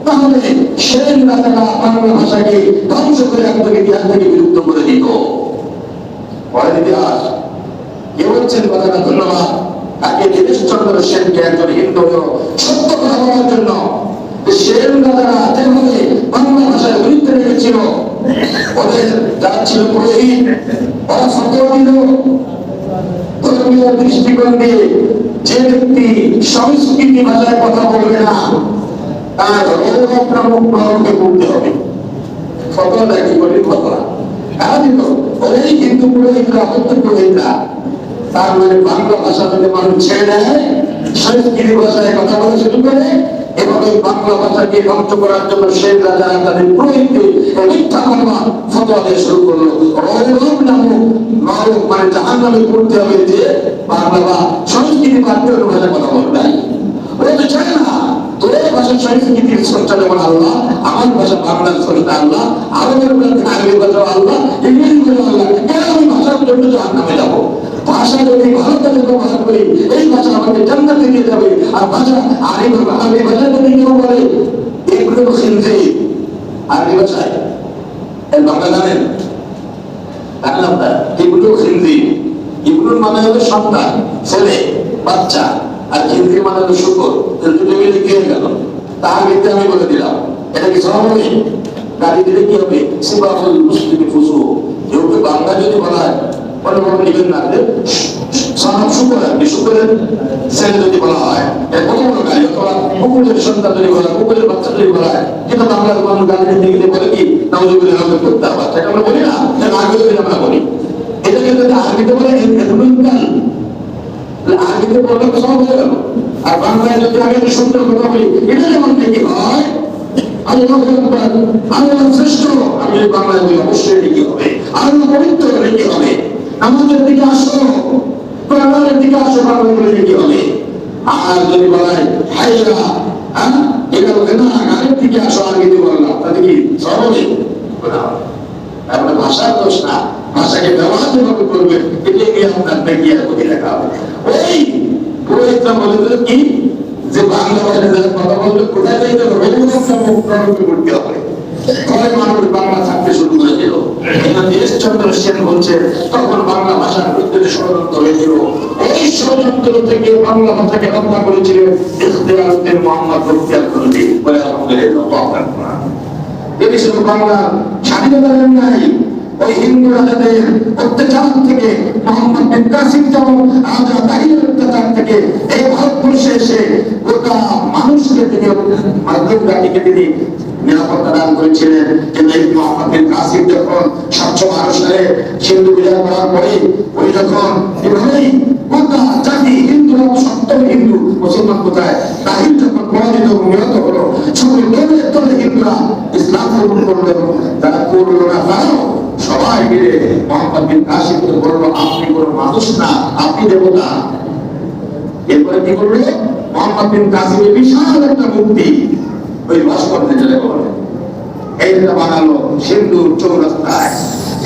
তাহলে সেন রাজারা বাংলা ভাষাকে ধ্বংস করে আপনাকে ইতিহাস থেকে বিলুপ্ত করে দিত। পরের ইতিহাস কে বলছেন কথাটা? ধন্যবাদ তাকে, দীনেশ চন্দ্র সেনকে, একজন হিন্দু সত্য কথা বলার জন্য। সেন রাজারা যেভাবে বাংলা ভাষায় বিরুদ্ধে রেখেছিল, ওদের যারা ছিল পুরোহিত, ওরা ফতোয়া দিল ধর্মীয় দৃষ্টিকোণ দিয়ে যে ব্যক্তি সংস্কৃতি ভাষায় কথা বলবে না, তার মুখকে পড়তে হবে। ফতোয়াটা কি বলি? ফতোয়া কারা দিল? ওই কিন্তু পুরোহিতরা, আপত্তি পুরোহিতরা। তার মানে বাংলা ভাষা যদি মানুষ ছেড়ে দেয় সংস্কৃতি ভাষায় কথা বলা শুরু করে এবং এই বাংলা ভাষাকে ধ্বংস করার জন্য শেখ রাজা তাদের প্রয়োগকে মিথ্যা কথা ফতোয়া দিয়ে শুরু করলো। রৌরব নামক নরক মানে জাহান নামে পড়তে হবে যে বাংলা বা সংস্কৃতি বাড়তে অন্য ভাষায় কথা বলবে। ওরা তো চায় না তোর ভাষার সংস্কৃতির স্রষ্টা যেমন আল্লাহ, আমার ভাষা বাংলার স্রষ্টা আল্লাহ, আরবের আরবি ভাষা আল্লাহ, ইংরেজি ভাষা আল্লাহ, কেন আমি ভাষার জন্য জাহান নামে যাবো? ভাষা যদি ভারতের ব্যবহার করি এই ভাষা আমাকে জান্নাতে নিয়ে যাবে, আর ভাষা আরবি ভাষা যদি কেউ বলে এগুলো খিনজির আরবি ভাষায় এর বাংলা জানেন আপনার এগুলো খিনজির, এগুলোর মানে হলো সন্তান, ছেলে, বাচ্চা, আর খিনজির মানে হলো শুকর। দুটো মিলে কি হয়ে গেল? তার ভিত্তি আমি বলে দিলাম। এটা কি সব হবে? গাড়ি দিলে কি হবে? সিবাহুল মুসলিমি ফুসু। কেউকে বাংলা যদি বলা হয় অন্যভাবে লিখেন না, সনব শুকর আর কি, শুকরের ছেলে যদি বলা হয় কত বড় গাড়ি, অথবা কুকুরের সন্তান যদি বলা হয়, কুকুরের বাচ্চা যদি বলা হয়, কিন্তু বাংলার মানুষ গাড়ি দিতে গেলে বলে কি নাউজুবিল্লাহ করতে হবে, বাচ্চাকে আমরা বলি না, আগে যদি আমরা বলি এটাকে যদি আরবিতে বলে আরবিতে বললে তো সব হয়ে গেল। আর বাংলায় যদি আগে সুন্দর কথা বলি এটা যেমন কি হয় আল্লাহ শ্রেষ্ঠ, আমি যদি বাংলায় বলি অবশ্যই কি হবে, আল্লাহ পবিত্র হলে কি হবে, আমাদের দিকে আসো, কোরআনের দিকে আসো, বাংলায় বলে কি হবে। আর যদি বলাই হাইরা এটা বলে না গানের দিকে আসো, আগে দিয়ে বললাম তাতে কি সব হবে? তারপরে ভাষার দোষ না, ভাষাকে ব্যবহার যেভাবে করবে এটা গিয়ে আপনার বেগিয়ার প্রতি লেখা হবে। ওই পুরোহিতরা বলে দিল কি যে বাংলা ভাষায় যারা কথা বলবে কোথায় যাইতে হবে, করতে হবে। কয় মানুষ বাংলা থাকতে শুরু করেছিল, দেশচন্দ্র সেন বলছে তখন বাংলা ভাষার বিরুদ্ধে ষড়যন্ত্র হয়েছিল। এই ষড়যন্ত্র থেকে বাংলা ভাষাকে হত্যা করেছিলেন ইখতিয়ার উদ্দিন মোহাম্মদ বখতিয়ার খলজি বলে আলহামদুলিল্লাহ। তিনি শুধু বাংলার স্বাধীনতা দেন নাই, ওই হিন্দু রাজাদের অত্যাচার থেকে, মোহাম্মদ বিন কাসিম যেমন রাজা তাহিরের অত্যাচার থেকে এই ভারতবর্ষে এসে গোটা মানুষকে তিনি মাধ্যম জাতিকে তিনি নিরাপত্তা দান করেছিলেন। কিন্তু এই মোহাম্মদ বিন কাসিম যখন 712 সালে সিন্ধু বিজয় করার পরে ওই যখন এভাবেই গোটা জাতি হিন্দুরা সপ্তম হিন্দু, মুসলমান কোথায়, তাহির যখন পরাজিত নিহত হলো, সকল দলে দলে হিন্দুরা ইসলাম গ্রহণ করলো, তারা করলো না তারাও সবাই মিলে মোহাম্মদ বিন কাসিমকে বললো আপনি কোনো মানুষ না, আপনি দেবতা। এরপরে কি করলো? মোহাম্মদ বিন কাসিমের বিশাল একটা মূর্তি ওই ভাস্কর্যে চলে গেল, এইটা বানালো সিন্ধুর চৌরাস্তায়।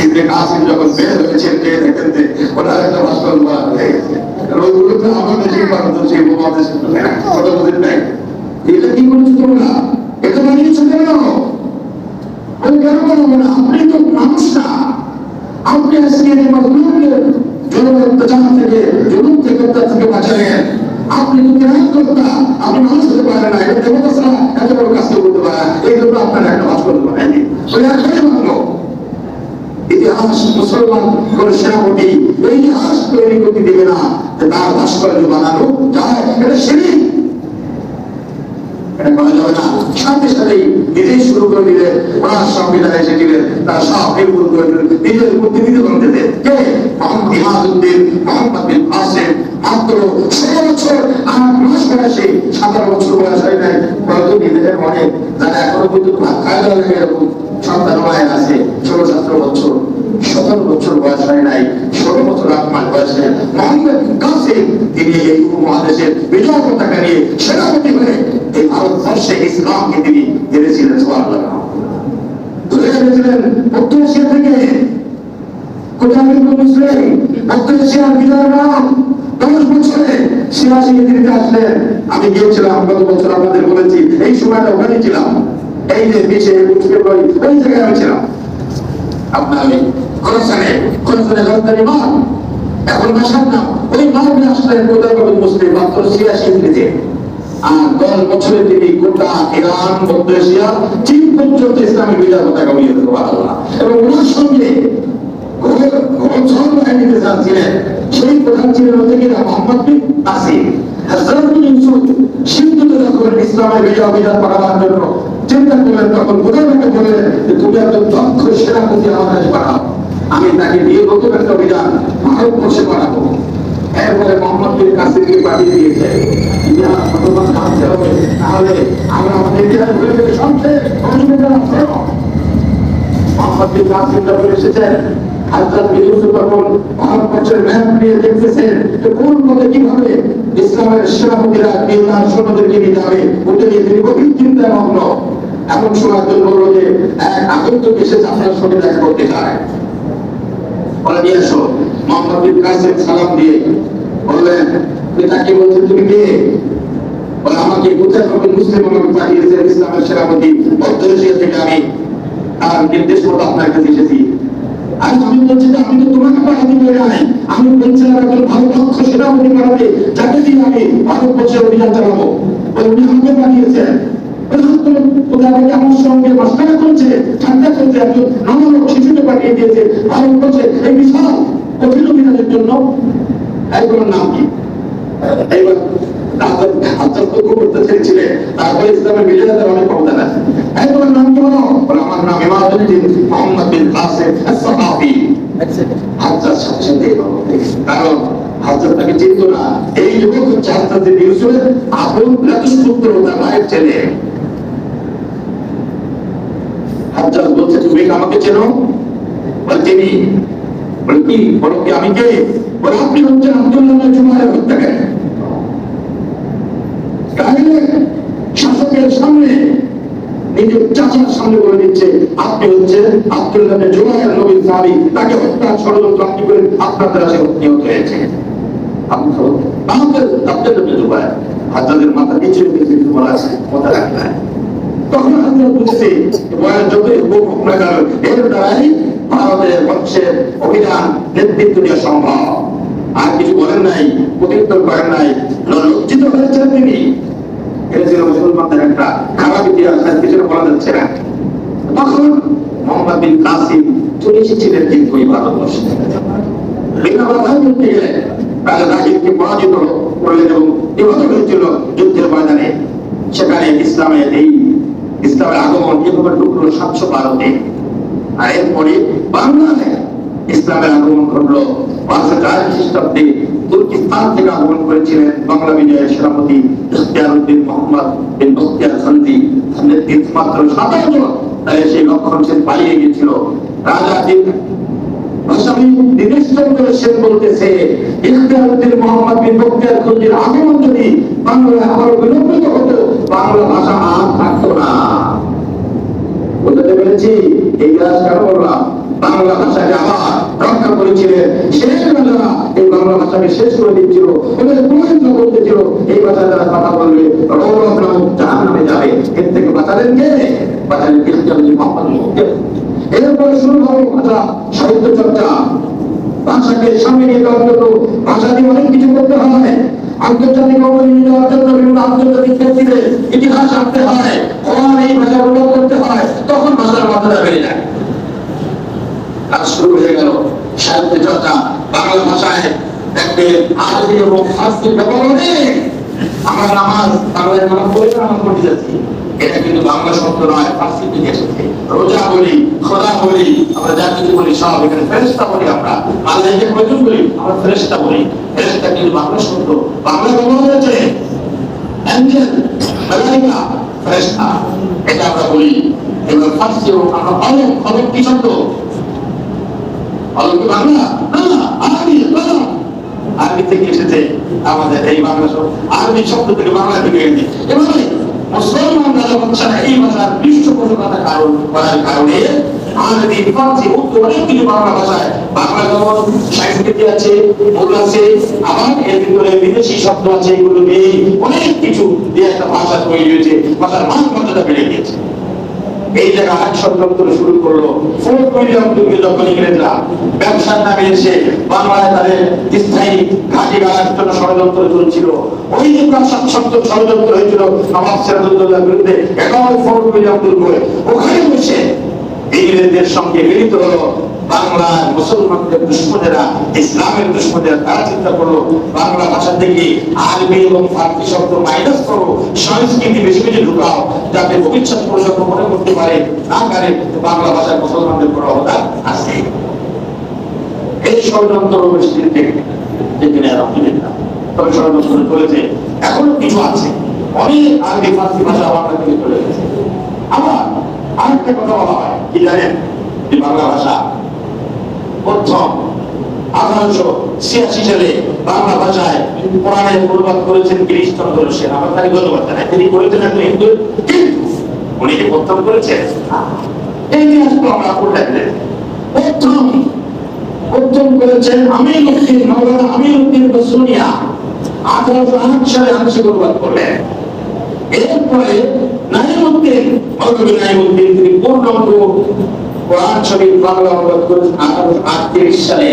ইবনে কাসিম যখন বের হয়েছেন দেখতে ওনার একটা ভাস্কর্য বানানো হয়ে গেছে। ওইগুলো তো আমাদের সেই পারদর্শী উপমহাদেশে কত বছর নেই। এটা কি করেছো তোমরা? এটা বানিয়েছো কেন? কেন বানাবো না? আপনি তো মানুষ না, আপনি আজকে অত্যাচার থেকে জুলুম থেকে বাঁচালেন, আপনি তো ত্যাগকর্তা, আপনি মানুষ হতে পারেন না, এটা দেবতা ছাড়া এত বড় কাজ করতে পারে না, এই জন্য আপনার একটা ভাস্কর্য বানায়নি। ইতিহাস মুসলমান কোন সেনাপতি এই ইতিহাস তৈরি করতে দেবে না যে তার ভাস্কর্য বানানো যায়, এটা শিরক, এটা করা যাবে না। সাথে সাথেই নিজেই শুরু করে দিলেন, ওনার সংবিধানে এসে দিলেন তার সব নির্ভুল করে দিলেন নিজের প্রতিনিধি দল দিতে। কে? মোহাম্মদ ইমাদউদ্দিন মোহাম্মদ বিন কাসিম, মাত্র 16 বছর 8 মাস বয়সে, 17 বছর বয়স হয় নাই, বয়স নিজেদের মনে যারা এখনো পর্যন্ত ভাত খায় না এরকম সন্তান মায়ের আছে 16-17 বছর, 17 বছর বয়স হয় নাই, 16 বছর 8 মাস বয়সে মোহাম্মদ বিন কাসিম তিনি এই উপমহাদেশের বিজয় পতাকা নিয়ে সেনাপতি হয়ে এই ভারতবর্ষে ইসলামকে তিনি এনেছিলেন। সুবহানাল্লাহ। ধরে এনেছিলেন মধ্য এশিয়া থেকে, কোথায় কিন্তু মুসলিম মধ্য এশিয়ার বিজয়ের নাম 10 বছরে 86 হিজরিতে আসলেন। আমি গিয়েছিলাম গত বছর, আপনাদের বলেছি এই সময়টা ওখানে ছিলাম, এই যে 20-21 ফেব্রুয়ারি ওই জায়গায় আমি ছিলাম আপনার ওই খোরাসানে রাজধানী মার, এখন বাসার নাম, ওই মারে আসলেন কোথায় মুসলিম মাত্র 86 হিজরিতে। আর 10 বছরে তিনি গোটা ইরান, মধ্য এশিয়া, চীন পর্যন্ত ইসলামী বিজয় পতাকা উড়িয়ে দিতে পারলেন। এবং ওনার সঙ্গে বাহিনীতে যারা ছিলেন সেই প্রধান ছিলেন মোহাম্মদ বিন কাসিম। হযরত ইউসুফ সিন্ধুতে যখন ইসলামের বিজয় অভিযান করার জন্য চিন্তা করলেন, তখন প্রধানকে বললেন যে তুমি একজন দক্ষ সেনাপতি আমার কাছে পাঠাও, আমি তাকে নিয়ে নতুন একটা অভিযান ভারতবর্ষে পাঠাবো। এরপরে মোহাম্মদ বিন কাসিমকে পাঠিয়ে দিয়েছে, তাহলে আমরা আমাদের ইতিহাস ভুলে গেলে সবচেয়ে অসুবিধা আছে। মোহাম্মদ বিন কাসিম যখন এসেছেন, হযরত ইউসুফ যখন ভারতবর্ষের ম্যাপ নিয়ে দেখতেছেন যে কোন পথে কিভাবে ইসলামের সেনাপতিরা তার সৈন্যদেরকে নিতে হবে, ওটা নিয়ে তিনি গভীর চিন্তায় মগ্ন। এমন সময় তিনি বলল যে এক আগন্তুক এসেছে আপনার সঙ্গে দেখা করতে চায়, বলে নিয়ে এসো। মোহাম্মদ বিন কাসিম সালাম দিয়ে বললেন, তাকে বলছেন তুমি কে? বলে আমাকে কোথায় মুসলিম আমাকে পাঠিয়েছেন ইসলামের সেনাপতি মধ্য এশিয়া থেকে, আমি তার নির্দেশ মতো আপনার কাছে এসেছি। আর আমি বলছি যে আমি তো তোমাকে পাঠাতে পারি নাই, আমি বলছিলাম একজন ভালো দক্ষ সেনাপতি পাঠাতে, যাকে দিয়ে আমি ভারতবর্ষের অভিযান চালাবো। উনি আমাকে পাঠিয়েছেন, আমার সঙ্গে মাস্টার করছে, ঠান্ডা করছে, একজন নামালক শিশুকে পাঠিয়ে দিয়েছে ভারতবর্ষে এই বিশাল কঠিন অভিযানের জন্য। এইগুলোর নাম কি? এইবার করতে চেয়েছিলেন, তারপরে ইসলামের বিজয়দের অনেক ক্ষমতা আছে। এইগুলোর নাম কি বলো? আমার নাম ইমাদুদ্দিন মোহাম্মদ বিন কাসিম আস-সাকাফি। হাজার সাথে সাথে কারণ হাজার তাকে চিনত না। এই যুবক হচ্ছে হাজার ইউসুফের আপন পুত্র, তার মায়ের ছেলে। হাজার বলছে তুমি আমাকে চেনো? বলে চিনি। বলে কি? বলো কি আমি কে? বলে আপনি হচ্ছেন আব্দুল্লাহ জুবায়ের হত্যাকারী। শাসকের সামনে, নিজের চাচার সামনে বলে দিচ্ছে আপনি হচ্ছেন আব্দুল্লাহ জুবায়ের নবীর সাহাবী, তাকে হত্যার ষড়যন্ত্র আপনি করে আপনার দ্বারা সে নিহত হয়েছে। আপনি আব্দুল্লাহ জুবায়ের হাজারের মাথা নিচে বলা আছে, কথা রাখবে। তখন আমরা বুঝছি বয়স যতই হোক না কেন, এর দ্বারাই ভারতের বংশের অভিযান নেতৃত্ব দেওয়া সম্ভব। আর কিছু বলেন নাই, প্রত্যুত্তর করেন নাই, লজ্জিত হয়েছেন তিনি। এটা ছিল মুসলমানদের একটা খারাপ ইতিহাস, কিছু বলা যাচ্ছে না। তখন মোহাম্মদ বিন কাসিম চলে এসেছিলেন কিন্তু ওই ভারতবর্ষে, রাজা রাহিবকে পরাজিত করলেন এবং নিহত হয়েছিল যুদ্ধের ময়দানে। সেখানে ইসলামের আগমন এভাবে ঢুকলো 700 ভারতে। আর এরপরে বাংলায় ইসলামের আগমন ঘটলো 504 খ্রিস্টাব্দে। তুর্কিস্তান থেকে আগমন করেছিলেন বাংলা বিজয়ের সেনাপতি ইখতিয়ারউদ্দিন মোহাম্মদ বিন বখতিয়ার খলজি। নেতৃত্ব মাত্র 17 জন, তাই সেই লক্ষণ সেন পালিয়ে গিয়েছিল। রাজা দীনেশ চন্দ্র সেন বলতেছে ইখতিয়ারউদ্দিন মোহাম্মদ বিন বখতিয়ার খলজির আগমন যদি বাংলায় আবার বিলম্বিত হতো, বাংলা ভাষা আর থাকতো না। বুঝতে পেরেছি এই কাজ কেন বললাম? বাংলা ভাষাকে আবার রক্ষা করেছিলেন শেষ রাজারা, এই বাংলা ভাষাকে শেষ করে দিচ্ছিল, ওদের প্রয়োজন করতেছিল এই ভাষায় যারা কথা বলবে জাহান্নামে যাবে। এর থেকে বাঁচালেন কে? বাঁচালেন ইখতিয়ারউদ্দিন মোহাম্মদ বিন বখতিয়ার। এরপরে শুরু হবে ভাষা সাহিত্য চর্চা। ভাষাকে সামনে নিয়ে যাওয়ার জন্য ভাষা দিয়ে অনেক কিছু করতে হয়। আন্তর্জাতিক অবদান দেওয়ার জন্য বিভিন্ন আন্তর্জাতিক ক্ষেত্রে ইতিহাস আনতে হয়, কোরআন এই ভাষা অনুবাদ করতে হয়, তখন ভাষার মাত্রা বেড়ে যায়। কাজ শুরু হয়ে গেল সাহিত্য চর্চা। বাংলা ভাষায় দেখবে আরবি এবং ফার্সি ব্যবহার অনেক। আমার নামাজ বাংলায় নামাজ পড়ে নামাজ পড়তে যাচ্ছি, এটা কিন্তু বাংলা শব্দ নয়, ফার্সি থেকে এসেছে। রোজা বলি, খোদা বলি, আমরা যা কিছু বলি সব এখানে ফেরেশতা বলি। আমরা আল্লাহকে প্রয়োজন বলি, আমরা ফেরেশতা বলি। ফেরেশতা কিন্তু বাংলা শব্দ, বাংলা ব্যবহার হয়েছে অ্যাঞ্জেল, মালাইকা, ফেরেশতা, এটা আমরা বলি। এবার ফার্সি আমরা অলক, অলক কি শব্দ? অলক বাংলা না, আরবি। আরবি থেকে এসেছে আমাদের এই বাংলা শব্দ, আরবি শব্দ থেকে বাংলা থেকে এসেছে। এভাবে মুসলমানরা যখন এই ভাষার পৃষ্ঠপোষকতা করার কারণে আরবি, ফার্সি, উর্দু অনেক কিছু বাংলা ভাষায়, বাংলা যেমন সংস্কৃতি আছে, মূল আছে, আবার এর ভিতরে বিদেশি শব্দ আছে, এগুলো নিয়ে অনেক কিছু দিয়ে একটা ভাষা তৈরি হয়েছে। ভাষার মান মর্যাদা বেড়ে গিয়েছে। এই জায়গায় আরেক ষড়যন্ত্র শুরু করলো। ফোর্ট উইলিয়াম দুর্গে যখন ইংরেজরা ব্যবসার নামে এসে বাংলায় তাদের স্থায়ী ঘাঁটি গাড়ার জন্য ষড়যন্ত্র চলছিল, ওই যে ষড়যন্ত্র হয়েছিল নবাব সিরাজউদ্দৌলার বিরুদ্ধে, এটাও ফোর্ট উইলিয়াম দুর্গ। ওখানে বসে ইংরেজদের সঙ্গে মিলিত হলো বাংলার মুসলমানদের দুশ্মনেরা, ইসলামের দুশ্মনেরা। তারা চিন্তা করলো বাংলা ভাষা থেকে আরবি এবং ফার্সি শব্দ মাইনাস করো, সংস্কৃতি বেশি বেশি ঢুকাও, যাতে ভবিষ্যৎ প্রজন্ম মনে করতে পারে না পারে বাংলা ভাষায় মুসলমানদের কোনো অবদান আছে। এই ষড়যন্ত্র বেশি দিন থেকে যেখানে আলহামদুলিল্লাহ তবে ষড়যন্ত্র চলেছে, এখনো কিছু আছে, অনেক আরবি ফার্সি ভাষা বাংলা থেকে চলে গেছে। আবার আরেকটা কথা বলা হয় কি জানেন, যে বাংলা ভাষা প্রথম 1886 সালে বাংলা ভাষায় কোরআনের অনুবাদ করেছেন গিরিশচন্দ্র সেন। আমার তাকে ধন্যবাদ জানাই, তিনি করেছেন একজন হিন্দু, কিন্তু উনি কি প্রথম করেছেন? এই ইতিহাস তো আমরা পড়ে গেলেন। প্রথম করেছেন আমিরউদ্দিন, মাওলানা আমিরউদ্দিন বসুনিয়া 1808 সালে আংশিক অনুবাদ করলেন। এরপরে নাইমুদ্দিন, মৌলভী নাইমুদ্দিন, তিনি পূর্ণাঙ্গ কোরআন শরীফ বাংলা অনুবাদ করেছেন 1838 সালে।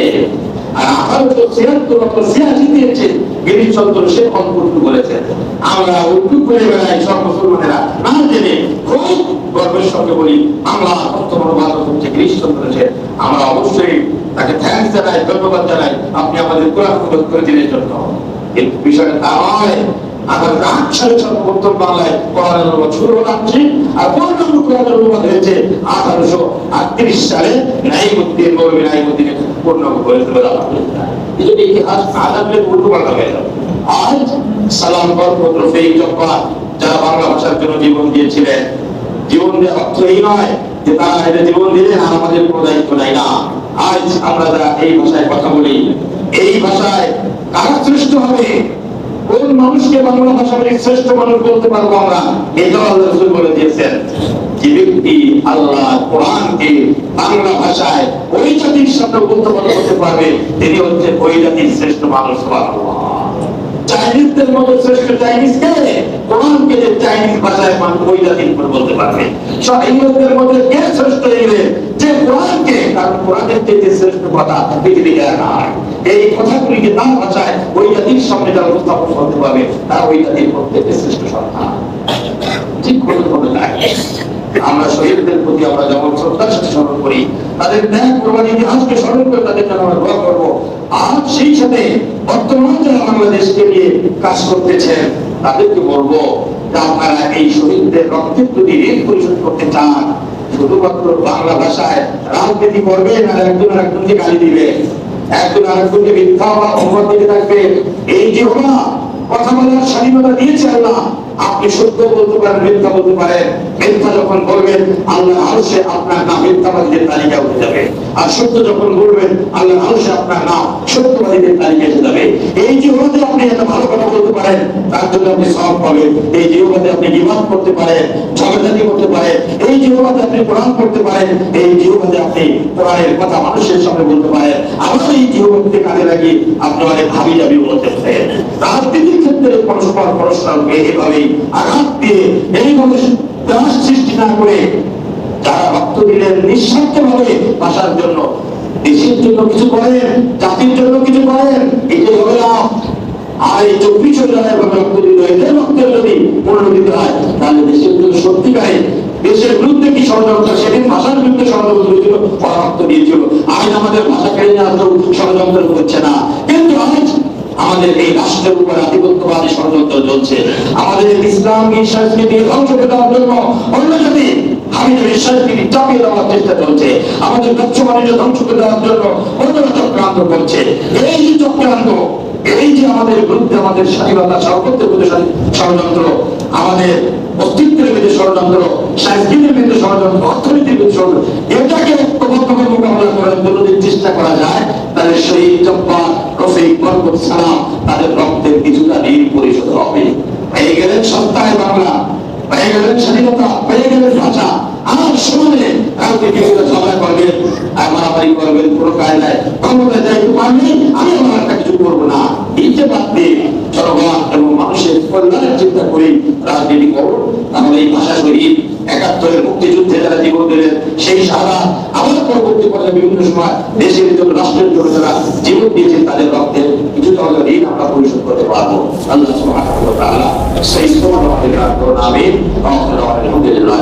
আর 1876 গিরিশচন্দ্র সেন অন্তর্ভুক্ত করেছেন। আমরা উল্টু করে বেড়াই সব মুসলমানেরা না জেনে খুব গর্বের সঙ্গে বলি বাংলা প্রথম অনুবাদ হচ্ছে গিরিশচন্দ্র সেন। আমরা অবশ্যই তাকে থ্যাঙ্কস জানাই, ধন্যবাদ জানাই, আপনি আমাদের কোরআন অনুবাদ করে দিনের জন্য। কিন্তু বিষয়টা তা নয়, 1808 সালে সর্বপ্রথম বাংলায় কোরআনের অনুবাদ শুরু হচ্ছে, আর পূর্ণাঙ্গ কোরআনের অনুবাদ হয়েছে 1838 সালে নাইমুদ্দিন, মৌলভী নাইমুদ্দিন পূর্ণাঙ্গ করেছিল। এই জন্য ইতিহাস আজাবের উল্টো পাল্টা হয়ে যাবে। আজ সালাম বরকত রফিক জব্বার যারা বাংলা ভাষার জন্য জীবন দিয়েছিলেন, জীবন দেওয়ার অর্থ এই নয় যে তারা এটা জীবন দিলেন আর আমাদের কোনো দায়িত্ব নাই না। আজ আমরা যারা এই ভাষায় কথা বলি, এই ভাষায় কারা শ্রেষ্ঠ হবে, কোন মানুষকে বাংলা ভাষার শ্রেষ্ঠ মানুষ বলতে পারবো আমরা, এটা আল্লাহ রাসূল বলে দিয়েছেন। যে ব্যক্তি আল্লাহ কোরআনকে বাংলা ভাষায় ওই জাতির সামনে উপস্থাপন করতে পারবে, তিনি হচ্ছে ওই জাতির শ্রেষ্ঠ মানুষ। সুবহানাল্লাহ। চাইনিজদের মতো শ্রেষ্ঠ চাইনিজ কে? কোরআনকে যে চাইনিজ ভাষায় মানুষ ওই জাতির উপর বলতে পারবে। ইংরেজদের মধ্যে কে শ্রেষ্ঠ? ইংরেজ, যে কোরআনকে, কারণ কোরআনের যে শ্রেষ্ঠ কথা পৃথিবীতে নাই, এই কথাগুলিকে তার ভাষায় ওই জাতির সামনে যারা উপস্থাপন করতে পারবে, তারা ওই জাতির প্রত্যেককে শ্রেষ্ঠ সন্তান। ঠিক করে যায়। আমরা শহীদদের প্রতি আমরা যেমন শ্রদ্ধার সাথে স্মরণ করি, তাদের ত্যাগ কোরবানি ইতিহাসকে স্মরণ করে তাদের জন্য আমরা দোয়া করবো। আর সেই সাথে বর্তমান যারা বাংলাদেশকে নিয়ে কাজ করতেছেন তাদেরকে বলবো যে আপনারা এই শহীদদের রক্তের যদি ঋণ পরিশোধ করতে চান, শুধুমাত্র বাংলা ভাষায় রাজনীতি করবেন আর একজন আরেকজনকে গালি দিবে, একজন আরেকজনকে মিথ্যা বা অপবাদ দিতে থাকবে। এই যে কথা বলার স্বাধীনতা দিয়েছে আল্লাহ, আপনি সত্য বলতে পারেন, মিথ্যা বলতে পারেন। মিথ্যা যখন বলবেন আল্লাহর আরশে আপনার নাম মিথ্যাবাদীদের তালিকা উঠে যাবে, আর সত্য যখন বলবেন আল্লাহর আরশে আপনার নাম সত্যবাদীদের তালিকা এসে যাবে। এই জীবনে আপনি একটা ভালো কথা বলতে পারেন, তার জন্য আপনি সওয়াব পাবেন। এই জীবনে আপনি গীবত করতে পারেন, ঝগড়াঝাটি করতে পারেন, এই জীবনে আপনি কোরআন পড়তে পারেন, এই জীবনে আপনি কোরআনের কথা মানুষের সামনে বলতে পারেন। আবার এই জীবনকে কাজে লাগিয়ে আপনি অনেক হাবি জাবি বলতে পারেন। রাজনীতির ক্ষেত্রে পরস্পরকে এভাবে আঘাত দিয়ে এইভাবে দাস সৃষ্টি না করে যারা রক্ত দিলেন নিঃস্বার্থভাবে ভাষার জন্য, দেশের জন্য কিছু করেন, জাতির জন্য কিছু করেন, এটাই হবে না। আর এই 24 জনের রক্ত দিল, এদের রক্তের যদি মূল্য দিতে হয়, তাহলে দেশের জন্য সত্যিকারে দেশের বিরুদ্ধে কি ষড়যন্ত্র, সেদিন ভাষার বিরুদ্ধে ষড়যন্ত্র হয়েছিল, রক্ত দিয়েছিল। আজ আমাদের ভাষা কেড়ে নেওয়ার ষড়যন্ত্র হচ্ছে না, কিন্তু আজ আমাদের এই রাষ্ট্রের উপর আধিপত্যবাদী ষড়যন্ত্র চলছে। আমাদের ইসলামী সংস্কৃতি ধ্বংস করে দেওয়ার জন্য অন্য জাতি হামিদের সংস্কৃতি চাপিয়ে দেওয়ার চেষ্টা চলছে। আমাদের ব্যবসা বাণিজ্য ধ্বংস করে দেওয়ার জন্য অন্যরা চক্রান্ত করছে। এই যে চক্রান্ত, এই যে আমাদের বিরুদ্ধে, আমাদের স্বাধীনতা সার্বভৌমত্বের বিরুদ্ধে ষড়যন্ত্র, আমাদের অস্তিত্বের বিরুদ্ধে ষড়যন্ত্র, সংস্কৃতির বিরুদ্ধে ষড়যন্ত্র, অর্থনীতির বিরুদ্ধে ষড়যন্ত্র, এটাকে ঐক্যবদ্ধভাবে মোকাবিলা করার জন্য যদি চেষ্টা করা যায়, তাহলে সেই জব্বার রফিক বরকত সালাম তাদের রক্তের কিছুটা ঋণ পরিশোধ হবে। পেয়ে গেলেন সত্তায় বাংলা, পেয়ে গেলেন স্বাধীনতা, পেয়ে গেলেন ভাষা। আর সমানে কাউকে কেউ ঝগড়া করবেন আর মারামারি করবেন, কোনো কায়দায় ক্ষমতায় যাইতে পারলে আমি আমার একটা কিছু করবো না, এই যে বাদ দিয়ে জনগণ এবং মানুষের কল্যাণের চিন্তা করে রাজনীতি করুন। তাহলে এই ভাষা শহীদ 71-এর মুক্তিযুদ্ধে যারা জীবন দিলেন, সেই সারা আবার পরবর্তী পর্যায়ে বিভিন্ন সময় দেশের জন্য, রাষ্ট্রের জন্য যারা জীবন দিয়েছেন, তাদের রক্তের কিছুটা হলে ঋণ আমরা পরিশোধ করতে পারবো। আল্লাহ সুবহানাহু ওয়া তাআলা সেই সময় আমাদের আমিন। আলহামদুলিল্লাহ।